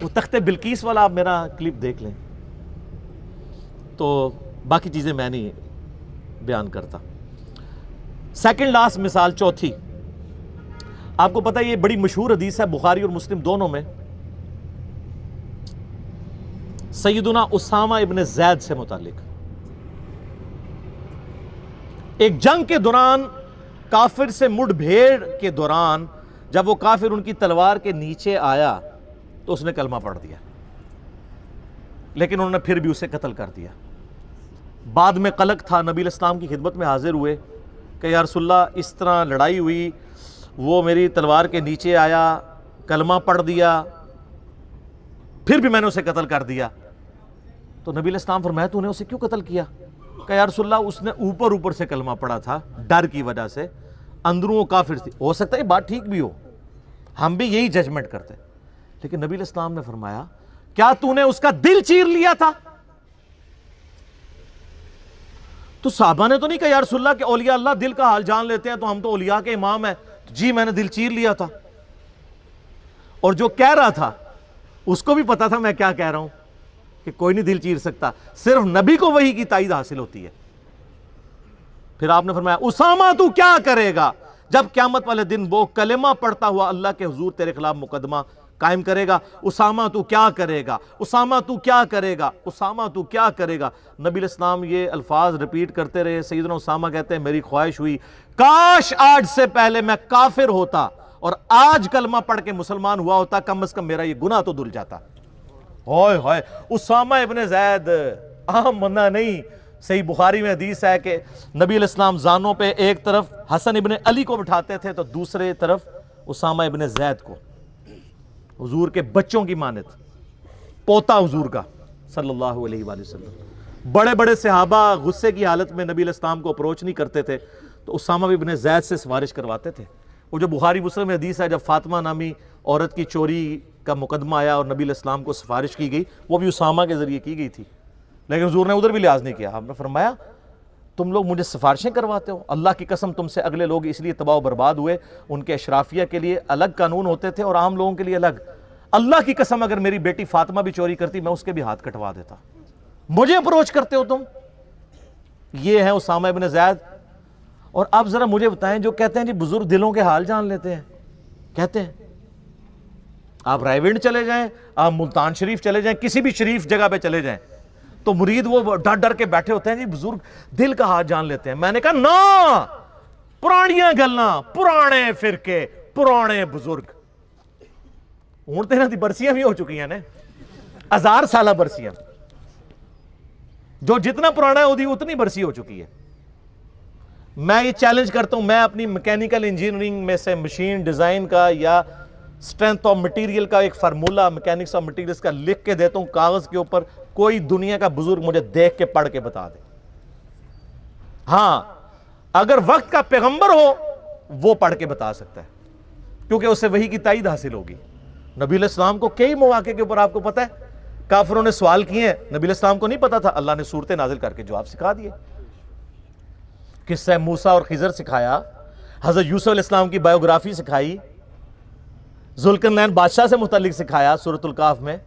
وہ تخت بلقیس والا آپ میرا کلپ دیکھ لیں، تو باقی چیزیں میں نہیں بیان کرتا. سیکنڈ لاسٹ مثال، چوتھی، آپ کو پتہ یہ بڑی مشہور حدیث ہے بخاری اور مسلم دونوں میں، سیدنا اسامہ ابن زید سے متعلق. ایک جنگ کے دوران کافر سے مڑ بھیڑ کے دوران جب وہ کافر ان کی تلوار کے نیچے آیا تو اس نے کلمہ پڑھ دیا، لیکن انہوں نے پھر بھی اسے قتل کر دیا. بعد میں قلق تھا، نبی علیہ السلام کی خدمت میں حاضر ہوئے کہ یا رسول اللہ اس طرح لڑائی ہوئی، وہ میری تلوار کے نیچے آیا، کلمہ پڑھ دیا، پھر بھی میں نے اسے قتل کر دیا. تو نبی علیہ السلام فرمایا تو نے اسے کیوں قتل کیا؟ کہ یا رسول اللہ اس نے اوپر سے کلمہ پڑھا تھا ڈر کی وجہ سے، اندروں وہ کافر تھی. ہو سکتا ہے یہ بات ٹھیک بھی ہو، ہم بھی یہی ججمنٹ کرتے، لیکن نبی علیہ السلام نے فرمایا کیا تو نے اس کا دل چیر لیا تھا؟ تو صحابہ نے تو نہیں کہا یا رسول اللہ کہ اولیاء اللہ دل کا حال جان لیتے ہیں تو ہم تو اولیاء کے امام ہیں. جی میں نے دل چیر لیا تھا. اور جو کہہ رہا تھا اس کو بھی پتا تھا میں کیا کہہ رہا ہوں، کہ کوئی نہیں دل چیر سکتا، صرف نبی کو وحی کی تائید حاصل ہوتی ہے. پھر آپ نے فرمایا اسامہ تو کیا کرے گا جب قیامت والے دن وہ کلمہ پڑھتا ہوا اللہ کے حضور تیرے خلاف مقدمہ قائم کرے گا؟ اسامہ تو کیا کرے گا؟ اسامہ تو کیا کرے گا؟ اسامہ تو کیا کرے گا؟ نبی علیہ السلام یہ الفاظ ریپیٹ کرتے رہے. سیدنا اسامہ کہتے ہیں میری خواہش ہوئی کاش آج سے پہلے میں کافر ہوتا اور آج کلمہ پڑھ کے مسلمان ہوا ہوتا، کم از کم میرا یہ گناہ تو دھل جاتا. ہوئے ہوئے، اسامہ ابن زید عام بندہ نہیں. صحیح بخاری میں حدیث ہے کہ نبی علیہ السلام زانوں پہ ایک طرف حسن ابن علی کو بٹھاتے تھے تو دوسرے طرف اسامہ ابن زید کو، حضور کے بچوں کی مانت، پوتا حضور کا صلی اللہ علیہ وآلہ وسلم. بڑے بڑے صحابہ غصے کی حالت میں نبی علیہ السلام کو اپروچ نہیں کرتے تھے. تو اسامہ بن زید سے سفارش کرواتے تھے. وہ جو بخاری مسلم میں حدیث ہے جب فاطمہ نامی عورت کی چوری کا مقدمہ آیا اور نبی علیہ السلام کو سفارش کی گئی, وہ بھی اسامہ کے ذریعے کی گئی تھی, لیکن حضور نے ادھر بھی لحاظ نہیں کیا. آپ نے فرمایا تم لوگ مجھے سفارشیں کرواتے ہو, اللہ کی قسم تم سے اگلے لوگ اس لیے تباہ و برباد ہوئے, ان کے اشرافیہ کے لیے الگ قانون ہوتے تھے اور عام لوگوں کے لیے الگ. اللہ کی قسم اگر میری بیٹی فاطمہ بھی چوری کرتی میں اس کے بھی ہاتھ کٹوا دیتا. مجھے اپروچ کرتے ہو تم. یہ ہیں اسامہ ابن زید. اور اب ذرا مجھے بتائیں, جو کہتے ہیں جی بزرگ دلوں کے حال جان لیتے ہیں, کہتے ہیں آپ رائے ونڈ چلے جائیں, آپ ملتان شریف چلے جائیں, کسی بھی شریف جگہ پہ چلے جائیں تو مرید وہ ڈر ڈر کے بیٹھے ہوتے ہیں جی بزرگ دل کا حال جان لیتے ہیں. میں نے کہا نا, پرانیاں گلاں, پرانے فرقے, پرانے بزرگ. ہوں تو انہاں دی برسیاں بھی ہو چکی ہیں نا, 1000 سالہ برسیاں. جو جتنا پرانا ہے وہ اتنی برسی ہو چکی ہے. میں یہ چیلنج کرتا ہوں, میں اپنی میکینیکل انجینئرنگ میں سے مشین ڈیزائن کا یا اسٹرینتھ آف مٹیریل کا ایک فارمولا میکینکس آف مٹیریلز کا لکھ کے دیتا ہوں کاغذ کے اوپر, کوئی دنیا کا بزرگ مجھے دیکھ کے پڑھ کے بتا دے. ہاں اگر وقت کا پیغمبر ہو وہ پڑھ کے بتا سکتا ہے, کیونکہ اسے وحی کی تائید حاصل ہوگی. نبی علیہ السلام کو کئی مواقع کے اوپر آپ کو پتہ ہے کافروں نے سوال کیے ہیں, نبی علیہ السلام کو نہیں پتا تھا, اللہ نے صورتیں نازل کر کے جواب سکھا دیے. قصہ موسیٰ اور خضر سکھایا, حضرت یوسف علیہ السلام کی بایوگرافی سکھائی, ذوالقرنین بادشاہ سے متعلق سکھایا سورۃ الکہف میں.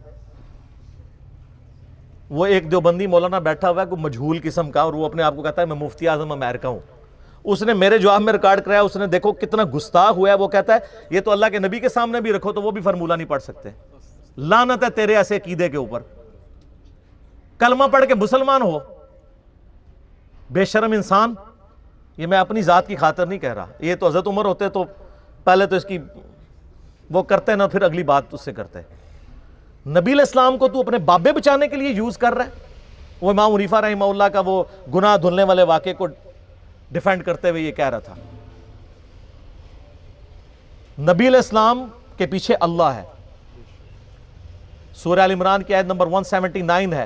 وہ ایک دیوبندی مولانا بیٹھا ہوا ہے کوئی مجہول قسم کا, اور وہ اپنے آپ کو کہتا ہے میں مفتی اعظم امریکہ ہوں. اس نے میرے جواب میں ریکارڈ کرایا, اس نے دیکھو کتنا گستاخ ہوا ہے. وہ کہتا ہے یہ تو اللہ کے نبی کے سامنے بھی رکھو تو وہ بھی فارمولہ نہیں پڑھ سکتے. لعنت ہے تیرے ایسے عقیدے کے اوپر, کلمہ پڑھ کے مسلمان ہو, بے شرم انسان. یہ میں اپنی ذات کی خاطر نہیں کہہ رہا, یہ تو حضرت عمر ہوتے تو پہلے تو اس کی وہ کرتے نا, پھر اگلی بات اس سے کرتے. نبی علیہ السلام کو تو اپنے بابے بچانے کے لیے یوز کر رہا ہے. وہ امام حنیفہ رحمہ اللہ کا وہ گناہ دھلنے والے واقعے کو ڈیفینڈ کرتے ہوئے یہ کہہ رہا تھا. نبی علیہ السلام کے پیچھے اللہ ہے. سورہ ال عمران کی آیت نمبر 179 ہے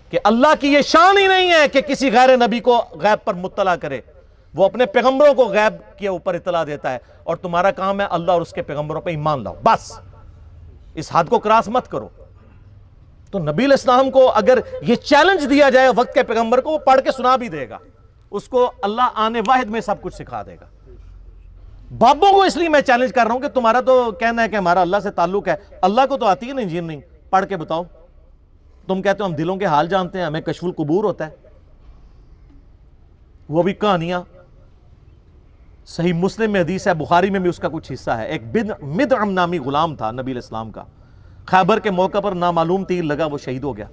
کہ اللہ کی یہ شان ہی نہیں ہے کہ کسی غیر نبی کو غیب پر مطلع کرے, وہ اپنے پیغمبروں کو غیب کے اوپر اطلاع دیتا ہے, اور تمہارا کام ہے اللہ اور اس کے پیغمبروں پہ ایمان لاؤ, بس اس حد کو کراس مت کرو. تو نبی علیہ السلام کو اگر یہ چیلنج دیا جائے وقت کے پیغمبر کو, وہ پڑھ کے سنا بھی دے گا, اس کو اللہ آنے واحد میں سب کچھ سکھا دے گا. بابوں کو اس لیے میں چیلنج کر رہا ہوں کہ تمہارا تو کہنا ہے کہ ہمارا اللہ سے تعلق ہے, اللہ کو تو آتی ہے نا انجینئرنگ, پڑھ کے بتاؤ. تم کہتے ہو ہم دلوں کے حال جانتے ہیں, ہمیں کشف القبور ہوتا ہے, وہ بھی کہانیاں. صحیح مسلم میں حدیث ہے, بخاری میں بھی اس کا کچھ حصہ ہے. ایک مدعم نامی غلام تھا نبی علیہ السلام کا, خیبر کے موقع پر نامعلوم تیر لگا, وہ شہید ہو گیا.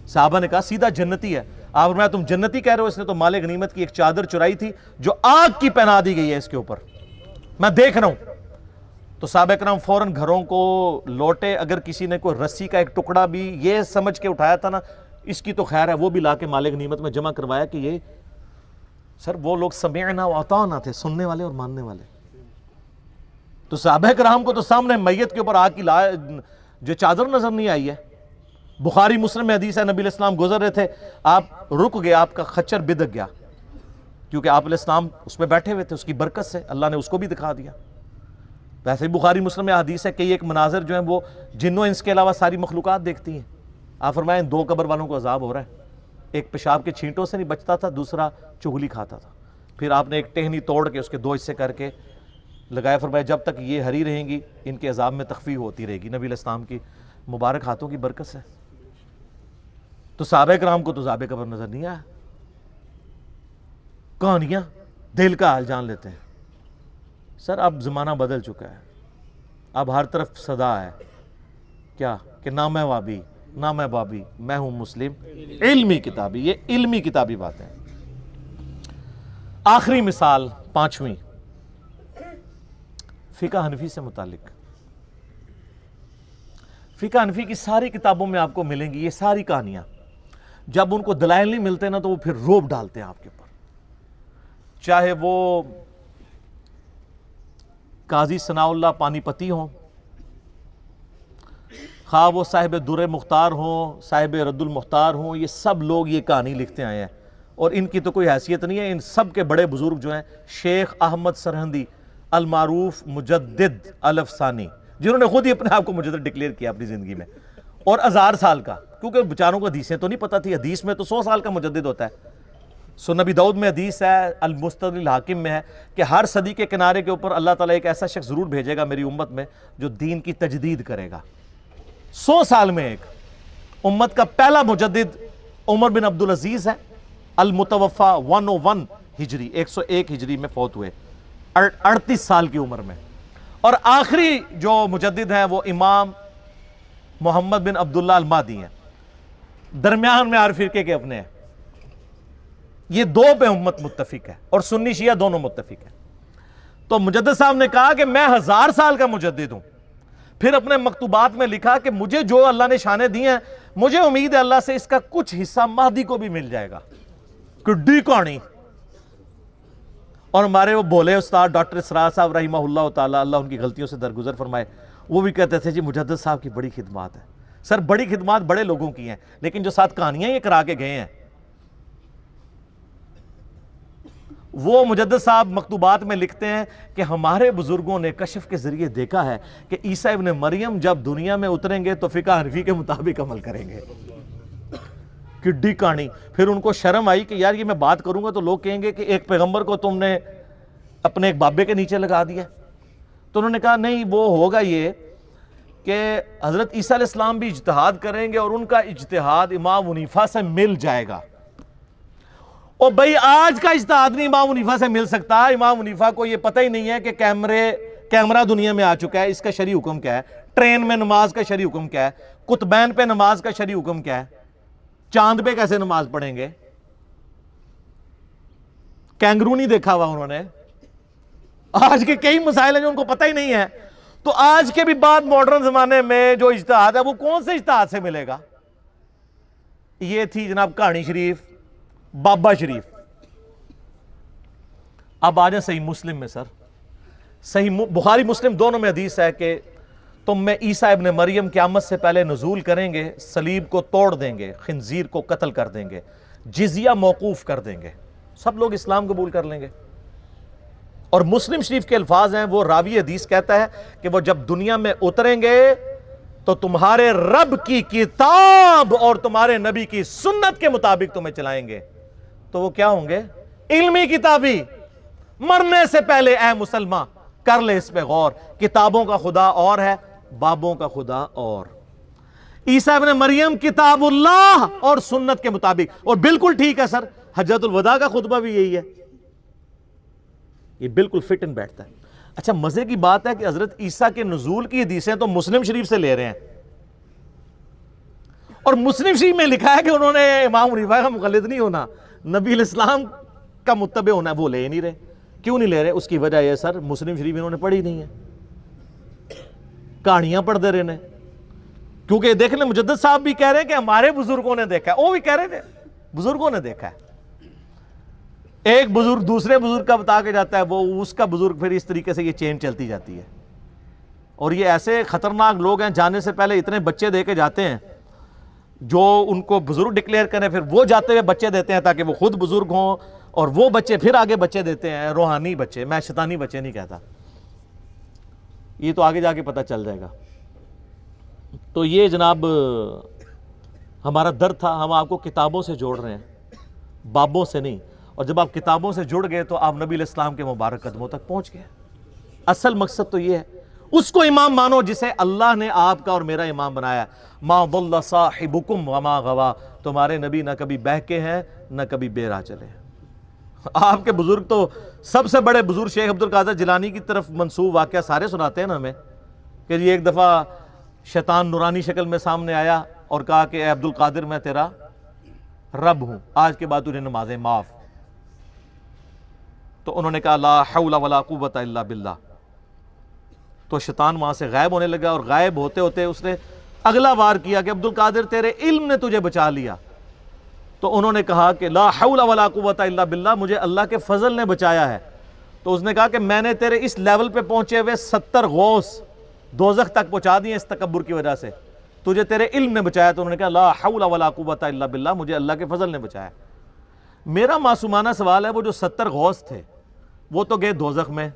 صحابہ نے کہا سیدھا جنتی ہے. آپ فرمایا تم جنتی کہہ رہے ہو, اس نے تو مال غنیمت کی ایک چادر چرائی تھی جو آگ کی پہنا دی گئی ہے اس کے اوپر, میں دیکھ رہا ہوں. تو صحابہ کرام فوراً گھروں کو لوٹے. اگر کسی نے کوئی رسی کا ایک ٹکڑا بھی یہ سمجھ کے اٹھایا تھا نا اس کی تو خیر ہے, وہ بھی لا کے مال غنیمت میں جمع کروایا کہ یہ سر وہ لوگ سمعنا و اطعنا تھے, سننے والے اور ماننے والے. تو صحابہ کرام کو تو سامنے میت کے اوپر آگ کی جو چادر نظر نہیں آئی ہے. بخاری مسلم میں حدیث ہے, نبی علیہ السلام گزر رہے تھے, آپ رک گئے, آپ کا خچر بدک گیا, کیونکہ آپ علیہ السلام اس پہ بیٹھے ہوئے تھے, اس کی برکت سے اللہ نے اس کو بھی دکھا دیا. ویسے ہی بخاری مسلم میں حدیث ہے کہ ایک مناظر جو ہیں وہ جنوں انس کے علاوہ ساری مخلوقات دیکھتی ہیں. آپ فرمائیں 2 قبر والوں کو عذاب ہو رہا ہے, ایک پیشاب کے چھینٹوں سے نہیں بچتا تھا, دوسرا چغلی کھاتا تھا. پھر آپ نے ایک ٹہنی توڑ کے اس کے 2 حصے کر کے لگایا, فرمایا جب تک یہ ہری رہیں گی ان کے عذاب میں تخفیف ہوتی رہے گی, نبی علیہ السلام کی مبارک ہاتھوں کی برکت سے. تو صحابہ کرام کو تو عذاب قبر نظر نہیں آیا. کہانیاں دل کا حال جان لیتے ہیں. سر اب زمانہ بدل چکا ہے, اب ہر طرف صدا ہے کیا کہ نہ میں وابی نہ میں بابی, میں ہوں مسلم علمی کتابی. یہ علمی کتابی باتیں. آخری مثال 5ویں فقہ حنفی سے متعلق. فقہ حنفی کی ساری کتابوں میں آپ کو ملیں گی یہ ساری کہانیاں. جب ان کو دلائل نہیں ملتے نا تو وہ پھر روب ڈالتے ہیں آپ کے اوپر, چاہے وہ قاضی ثناء اللہ پانی پتی ہوں, خواہ وہ صاحب در مختار ہوں, صاحب رد المختار ہوں, یہ سب لوگ یہ کہانی لکھتے آئے ہیں. اور ان کی تو کوئی حیثیت نہیں ہے. ان سب کے بڑے بزرگ جو ہیں شیخ احمد سرہندی المعروف مجدد الافسانی، جنہوں نے خود ہی اپنے آپ کو مجدد ڈکلیئر کیا اپنی زندگی میں، اور 1000 سال کا، کیونکہ بیچاروں کو حدیثیں تو نہیں پتہ تھی. حدیث میں تو 100 سال کا مجدد ہوتا ہے. سنن نبی داؤد میں حدیث ہے، المستدرک الحاکم میں ہے کہ ہر صدی کے کنارے کے اوپر اللہ تعالیٰ ایک ایسا شخص ضرور بھیجے گا میری امت میں جو دین کی تجدید کرے گا. 100 سال میں ایک. امت کا پہلا مجدد عمر بن عبدالعزیز ہے، المتوفا 101 ہجری، 101 ہجری میں فوت ہوئے 38 سال کی عمر میں. اور آخری جو مجدد ہیں وہ امام محمد بن عبداللہ المہدی ہیں، درمیان میں ہر فرقے کے اپنے ہیں. یہ دو پہ امت متفق ہے اور سنی شیعہ دونوں متفق ہیں. تو مجدد صاحب نے کہا کہ میں 1000 سال کا مجدد ہوں. پھر اپنے مکتوبات میں لکھا کہ مجھے جو اللہ نے شانیں دی ہیں مجھے امید ہے اللہ سے اس کا کچھ حصہ مہدی کو بھی مل جائے گا. کڈی کہانی. اور ہمارے وہ بولے استاد ڈاکٹر اسرار صاحب رحمہ اللہ تعالیٰ، اللہ ان کی غلطیوں سے درگزر فرمائے، وہ بھی کہتے تھے جی مجدد صاحب کی بڑی خدمات ہے. سر بڑی خدمات بڑے لوگوں کی ہیں، لیکن جو ساتھ کہانیاں یہ کرا کے گئے ہیں، وہ مجدد صاحب مکتوبات میں لکھتے ہیں کہ ہمارے بزرگوں نے کشف کے ذریعے دیکھا ہے کہ عیسیٰ ابن مریم جب دنیا میں اتریں گے تو فقہ حنفی کے مطابق عمل کریں گے. کڈی کہانی. پھر ان کو شرم آئی کہ یار یہ میں بات کروں گا تو لوگ کہیں گے کہ ایک پیغمبر کو تم نے اپنے ایک بابے کے نیچے لگا دیا. تو انہوں نے کہا نہیں، وہ ہوگا یہ کہ حضرت عیسیٰ علیہ السلام بھی اجتہاد کریں گے اور ان کا اجتہاد امام حنیفہ سے مل جائے گا. اور بھئی آج کا اجتہاد نہیں امام حنیفہ سے مل سکتا. امام حنیفہ کو یہ پتہ ہی نہیں ہے کہ کیمرہ دنیا میں آ چکا ہے، اس کا شرعی حکم کیا ہے، ٹرین میں نماز کا شرعی حکم کیا ہے، قطبین پہ نماز کا شرعی حکم کیا ہے، چاند پہ کیسے نماز پڑھیں گے. کینگرو نہیں دیکھا ہوا انہوں نے. آج کے کئی مسائل ہیں جو ان کو پتہ ہی نہیں ہے. تو آج کے بھی بعد ماڈرن زمانے میں جو اجتہاد ہے وہ کون سے اجتہاد سے ملے گا. یہ تھی جناب کہانی شریف، بابا شریف. اب آ جائیں صحیح مسلم میں. سر صحیح بخاری مسلم دونوں میں حدیث ہے کہ تم میں عیسیٰ ابن مریم قیامت سے پہلے نزول کریں گے، صلیب کو توڑ دیں گے، خنزیر کو قتل کر دیں گے، جزیہ موقوف کر دیں گے، سب لوگ اسلام قبول کر لیں گے. اور مسلم شریف کے الفاظ ہیں، وہ راوی حدیث کہتا ہے کہ وہ جب دنیا میں اتریں گے تو تمہارے رب کی کتاب اور تمہارے نبی کی سنت کے مطابق تمہیں چلائیں گے. تو وہ کیا ہوں گے؟ علمی کتابی. مرنے سے پہلے اے مسلمان کر لے اس پہ غور. کتابوں کا خدا اور ہے، بابوں کا خدا اور. عیسیٰ ابن مریم کتاب اللہ اور سنت کے مطابق. اور بالکل ٹھیک ہے سر، حجۃ الوداع کا خطبہ بھی یہی ہے. یہ بالکل فٹ ان بیٹھتا ہے. اچھا مزے کی بات ہے کہ حضرت عیسیٰ کے نزول کی حدیثیں تو مسلم شریف سے لے رہے ہیں، اور مسلم شریف میں لکھا ہے کہ انہوں نے امام حنیفہ کا مقلد نہیں ہونا، نبی علیہ السلام کا متبع ہونا ہے. وہ لے نہیں رہے. کیوں نہیں لے رہے؟ اس کی وجہ یہ سر مسلم شریف انہوں نے پڑھی نہیں ہے، کہانیاں پڑھ دے رہے ہیں. کیونکہ دیکھ لیں مجدد صاحب بھی کہہ رہے ہیں کہ ہمارے بزرگوں نے دیکھا ہے، وہ بھی کہہ رہے تھے بزرگوں نے دیکھا ہے. ایک بزرگ دوسرے بزرگ کا بتا کے جاتا ہے، وہ اس کا بزرگ، پھر اس طریقے سے یہ چین چلتی جاتی ہے. اور یہ ایسے خطرناک لوگ ہیں، جانے سے پہلے اتنے بچے دے کے جاتے ہیں جو ان کو بزرگ ڈکلیئر کریں، پھر وہ جاتے ہوئے بچے دیتے ہیں تاکہ وہ خود بزرگ ہوں، اور وہ بچے پھر آگے بچے دیتے ہیں، روحانی بچے. میں شیطانی بچے نہیں کہتا، یہ تو آگے جا کے پتہ چل جائے گا. تو یہ جناب ہمارا درد تھا. ہم آپ کو کتابوں سے جوڑ رہے ہیں، بابوں سے نہیں. اور جب آپ کتابوں سے جڑ گئے تو آپ نبی علیہ السلام کے مبارک قدموں تک پہنچ گئے. اصل مقصد تو یہ ہے، اس کو امام مانو جسے اللہ نے آپ کا اور میرا امام بنایا. ما ضل صاحبکم وما غوا. تمہارے نبی نہ کبھی بہکے ہیں نہ کبھی بے راہ چلے ہیں. آپ کے بزرگ تو سب سے بڑے بزرگ شیخ عبد القادر جیلانی کی طرف منسوب واقعہ سارے سناتے ہیں نا ہمیں، کہ یہ ایک دفعہ شیطان نورانی شکل میں سامنے آیا اور کہا کہ اے عبد القادر میں تیرا رب ہوں، آج کے بعد تجھے نمازیں معاف. تو انہوں نے کہا لا حول ولا قوت الا باللہ. تو شیطان وہاں سے غائب ہونے لگا، اور غائب ہوتے ہوتے اس نے اگلا وار کیا کہ عبد القادر تیرے علم نے تجھے بچا لیا. تو انہوں نے کہا کہ لا حول ولا قوت الا باللہ، مجھے اللہ کے فضل نے بچایا ہے. تو اس نے کہا کہ میں نے تیرے اس لیول پہ پہنچے ہوئے 70 غوث دوزخ تک پہنچا دیے اس تکبر کی وجہ سے، تجھے تیرے علم نے بچایا. تو انہوں نے کہا لا حول ولا قوت الا باللہ، مجھے اللہ کے فضل نے بچایا. میرا معصومانہ سوال ہے، وہ جو 70 غوث تھے وہ تو گئے دوزخ میں،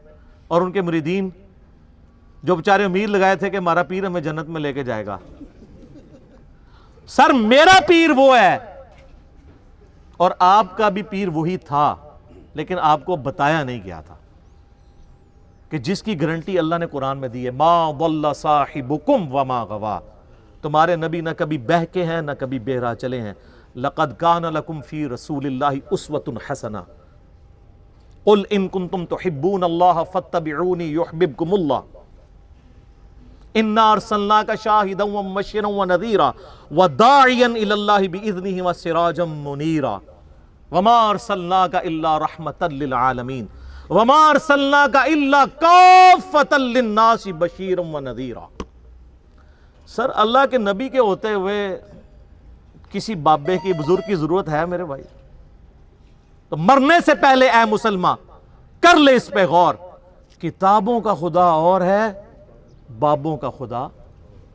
اور ان کے مریدین جو بیچارے امید لگائے تھے کہ ہمارا پیر ہمیں جنت میں لے کے جائے گا. سر میرا پیر وہ ہے اور آپ کا بھی پیر وہی تھا، لیکن آپ کو بتایا نہیں گیا تھا کہ جس کی گارنٹی اللہ نے قرآن میں دی ہے، ما ضل صاحبکم وما غوا. تمہارے نبی نہ کبھی بہکے ہیں نہ کبھی بے راہ چلے ہیں. لقد کان لکم فی رسول اللہ اسوۃ حسنہ قل ان کنتم تحبون اللہ فاتبعونی یحببکم اللہ انا ارسلناک شاہدا ومبشرا ونذیرا وداعیا الی اللہ باذنہ وسراجا منیرا وما ارسلناک الا رحمتا للعالمین وما ارسلناک الا کافتا للناس بشیرا ونذیرا. سر اللہ کے نبی کے ہوتے ہوئے کسی بابے کی بزرگ کی ضرورت ہے میرے بھائی؟ تو مرنے سے پہلے اے مسلمان کر لے اس پہ غور. کتابوں کا خدا اور ہے، بابوں کا خدا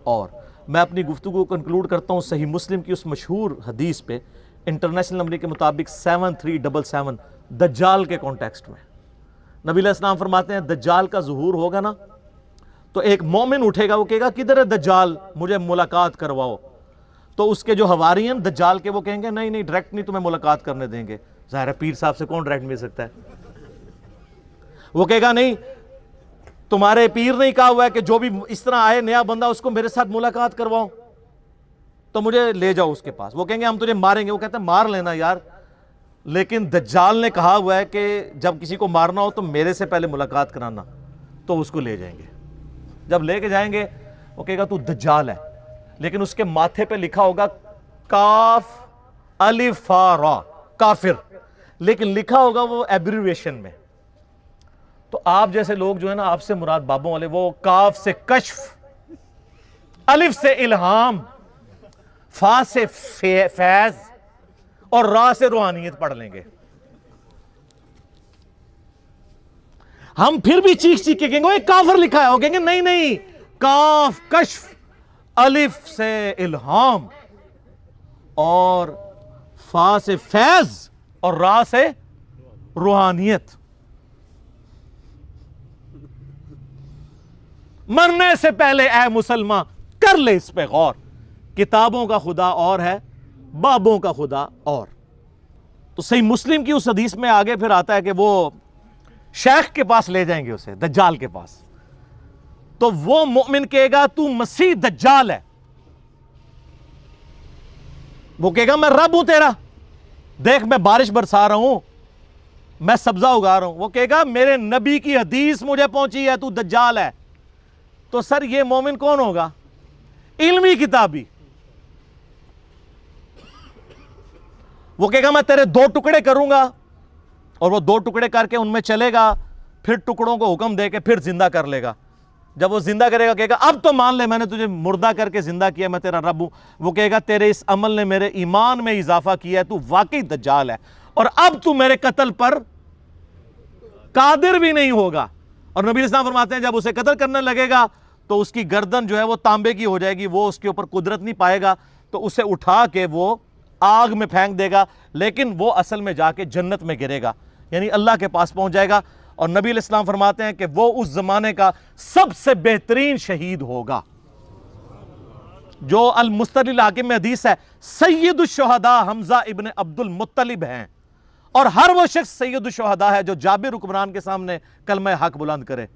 اور. میں اپنی گفتگو کو کنکلوڈ کرتا ہوں صحیح مسلم کی اس مشہور حدیث پہ، انٹرنیشنل نمبر کے مطابق 7377 دجال کے کانٹیکسٹ میں. نبی علیہ السلام فرماتے ہیں دجال کا ظہور ہوگا نا تو ایک مومن اٹھے گا، وہ کہے گا کدھر ہے دجال، مجھے ملاقات کرواؤ. تو اس کے جو حواری ہیں دجال کے، وہ کہیں گے نہیں ڈائریکٹ نہیں تمہیں ملاقات کرنے دیں گے. ظاہر ہے پیر صاحب سے کون ڈائریکٹ مل سکتا ہے؟ وہ کہے گا نہیں، تمہارے پیر نے کہا ہوا ہے کہ جو بھی اس طرح آئے نیا بندہ اس کو میرے ساتھ ملاقات کرواؤ تو مجھے لے جاؤ اس کے پاس. وہ کہیں گے ہم تجھے ماریں گے. وہ کہتے ہیں مار لینا یار، لیکن دجال نے کہا ہوا ہے کہ جب کسی کو مارنا ہو تو میرے سے پہلے ملاقات کرانا. تو اس کو لے جائیں گے. جب لے کے جائیں گے وہ کہے گا تو دجال ہے، لیکن اس کے ماتھے پہ لکھا ہوگا کاف الف را، کافر، لیکن لکھا ہوگا وہ ایبریویشن میں. تو آپ جیسے لوگ جو ہے نا، آپ سے مراد بابوں والے، وہ کاف سے کشف، الف سے الہام، فا سے فیض اور را سے روحانیت پڑھ لیں گے. ہم پھر بھی چیخ چیخ کے کہیں گے ایک کافر لکھا ہے. وہ کہیں گے نہیں کاف کشف، الف سے الہام اور فا سے فیض اور را سے روحانیت. مرنے سے پہلے اے مسلمان کر لے اس پہ غور. کتابوں کا خدا اور ہے، بابوں کا خدا اور. تو صحیح مسلم کی اس حدیث میں آگے پھر آتا ہے کہ وہ شیخ کے پاس لے جائیں گے اسے، دجال کے پاس. تو وہ مومن کہے گا تو مسیح دجال ہے. وہ کہے گا میں رب ہوں تیرا، دیکھ میں بارش برسا رہا ہوں، میں سبزہ اگا رہا ہوں. وہ کہے گا میرے نبی کی حدیث مجھے پہنچی ہے تو دجال ہے. تو سر یہ مومن کون ہوگا؟ علمی کتابی. وہ کہے گا میں تیرے 2 ٹکڑے کروں گا، اور وہ 2 ٹکڑے کر کے ان میں چلے گا، پھر ٹکڑوں کو حکم دے کے پھر زندہ کر لے گا. جب وہ زندہ کرے گا کہے گا اب تو مان لے میں نے تجھے مردہ کر کے زندہ کیا، میں تیرا رب ہوں. وہ کہے گا تیرے اس عمل نے میرے ایمان میں اضافہ کیا ہے، تو واقعی دجال ہے، اور اب تو میرے قتل پر قادر بھی نہیں ہوگا. اور نبی علیہ السلام فرماتے ہیں جب اسے قتل کرنے لگے گا تو اس کی گردن جو ہے وہ تانبے کی ہو جائے گی، وہ اس کے اوپر قدرت نہیں پائے گا، تو اسے اٹھا کے وہ آگ میں پھینک دے گا، لیکن وہ اصل میں جا کے جنت میں گرے گا، یعنی اللہ کے پاس پہنچ جائے گا. اور نبی علیہ السلام فرماتے ہیں کہ وہ اس زمانے کا سب سے بہترین شہید ہوگا. جو المستدرک الحاکم میں حدیث ہے سید الشہداء حمزہ ابن عبد المطلب ہیں، اور ہر وہ شخص سید الشہداء ہے جو جابر حکمران کے سامنے کلمہ حق بلند کرے.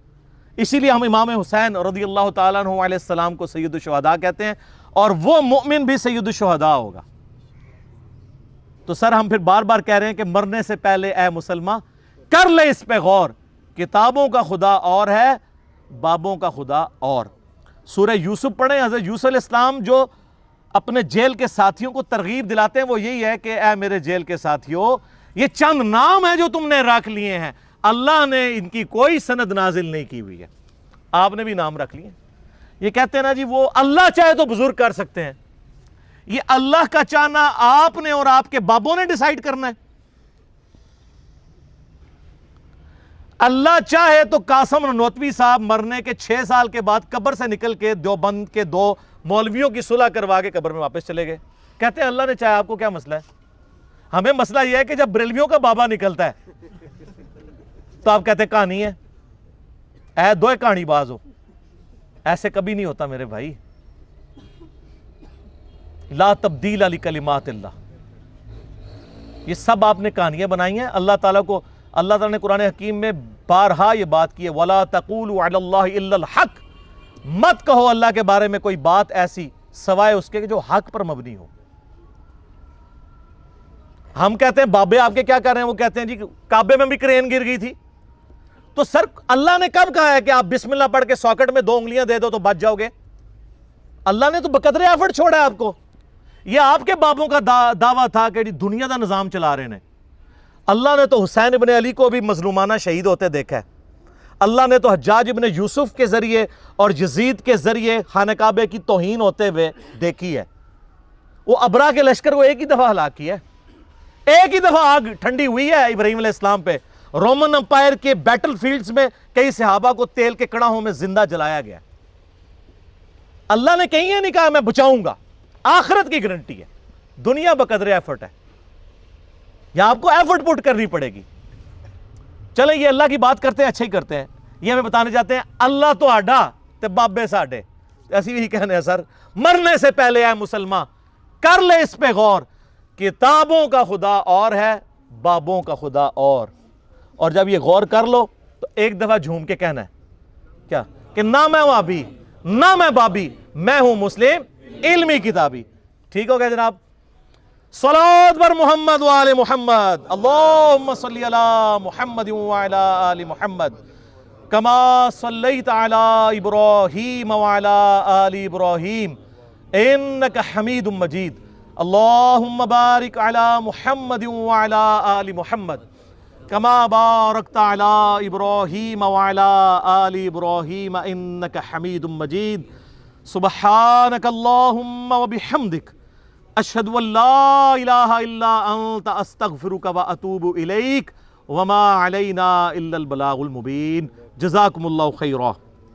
اسی لیے ہم امام حسین رضی اللہ تعالیٰ عنہ علیہ السلام کو سید الشہداء کہتے ہیں، اور وہ مؤمن بھی سید الشہداء ہوگا. تو سر ہم پھر بار بار کہہ رہے ہیں کہ مرنے سے پہلے اے مسلمان کر لے اس پہ غور. کتابوں کا خدا اور ہے، بابوں کا خدا اور. سورہ یوسف پڑھیں. حضرت یوسف علیہ السلام جو اپنے جیل کے ساتھیوں کو ترغیب دلاتے ہیں وہ یہی ہے کہ اے میرے جیل کے ساتھیوں، یہ چند نام ہیں جو تم نے رکھ لیے ہیں، اللہ نے ان کی کوئی سند نازل نہیں کی ہوئی ہے، آپ نے بھی نام رکھ لیے. یہ کہتے ہیں نا جی وہ اللہ چاہے تو بزرگ کر سکتے ہیں. یہ اللہ کا چاہنا آپ نے اور آپ کے بابوں نے ڈیسائیڈ کرنا ہے. اللہ چاہے تو قاسم نانوتوی صاحب مرنے کے 6 سال کے بعد قبر سے نکل کے دیوبند کے 2 مولویوں کی صلح کروا کے قبر میں واپس چلے گئے. کہتے ہیں اللہ نے چاہے. آپ کو کیا مسئلہ ہے؟ ہمیں مسئلہ یہ ہے کہ جب بریلویوں کا بابا نکلتا ہے تو آپ کہتے ہیں کہانی ہے، اے دو کہانی باز ہو. ایسے کبھی نہیں ہوتا میرے بھائی. لا تبدیل لکلمات اللہ. یہ سب آپ نے کہانیاں بنائی ہیں. اللہ تعالیٰ نے قرآن حکیم میں بارہا یہ بات کی ہے، وَلَا تَقُولُوا عَلَى اللَّهِ إِلَّا الْحَقِّ. مت کہو اللہ کے بارے میں کوئی بات ایسی سوائے اس کے جو حق پر مبنی ہو. ہم کہتے ہیں بابے آپ کے کیا کر رہے ہیں، وہ کہتے ہیں جی کعبے میں بھی کرین گر گئی تھی. تو سر اللہ نے کب کہا ہے کہ آپ بسم اللہ پڑھ کے ساکٹ میں 2 انگلیاں دے دو تو بچ جاؤ گے؟ اللہ نے تو بقدر ایفرٹ چھوڑا ہے آپ کو. یہ آپ کے بابوں کا دعویٰ تھا کہ جی دنیا دا نظام چلا رہے ہیں. اللہ نے تو حسین ابن علی کو بھی مظلومانہ شہید ہوتے دیکھا ہے. اللہ نے تو حجاج ابن یوسف کے ذریعے اور یزید کے ذریعے خانہ کعبے کی توہین ہوتے ہوئے دیکھی ہے. وہ ابرا کے لشکر کو ایک ہی دفعہ ہلاک کیا ہے. ایک ہی دفعہ آگ ٹھنڈی ہوئی ہے ابراہیم علیہ السلام پہ. رومن امپائر کے بیٹل فیلڈز میں کئی صحابہ کو تیل کے کڑاہوں میں زندہ جلایا گیا. اللہ نے کہیں یہ نہیں کہا میں بچاؤں گا. آخرت کی گارنٹی ہے. دنیا بقدر ایفرٹ ہے. یا آپ کو ایفرٹ پٹ کرنی پڑے گی. چلیں یہ اللہ کی بات کرتے ہیں، اچھا ہی کرتے ہیں. یہ ہمیں بتانے جاتے ہیں اللہ تو آڈا تے بابے ساڈے. ایسی بھی کہنے ہیں سر مرنے سے پہلے اے مسلمان کر لے اس پہ غور. کتابوں کا خدا اور ہے، بابوں کا خدا اور جب یہ غور کر لو تو ایک دفعہ جھوم کے کہنا ہے کیا کہ نہ میں وابی نہ میں بابی، میں ہوں مسلم علمی کتابی. ٹھیک ہو گیا جناب؟ صلوات بر محمد وآل محمد. اللہم صلی علی محمد وعلی آل محمد کما صلیت علی ابراہیم وعلی آل ابراہیم انک حمید مجید. اللہم بارک علی محمد وعلی آل محمد کما بارکت علی ابراہیم وعلی آل ابراہیم انک حمید مجید. سبحانک اللہم وبحمدک اشہد ان لا الہ الا انت استغفرک واتوب الیک وما علینا الا البلاغ المبین. جزاکم اللہ خیرا.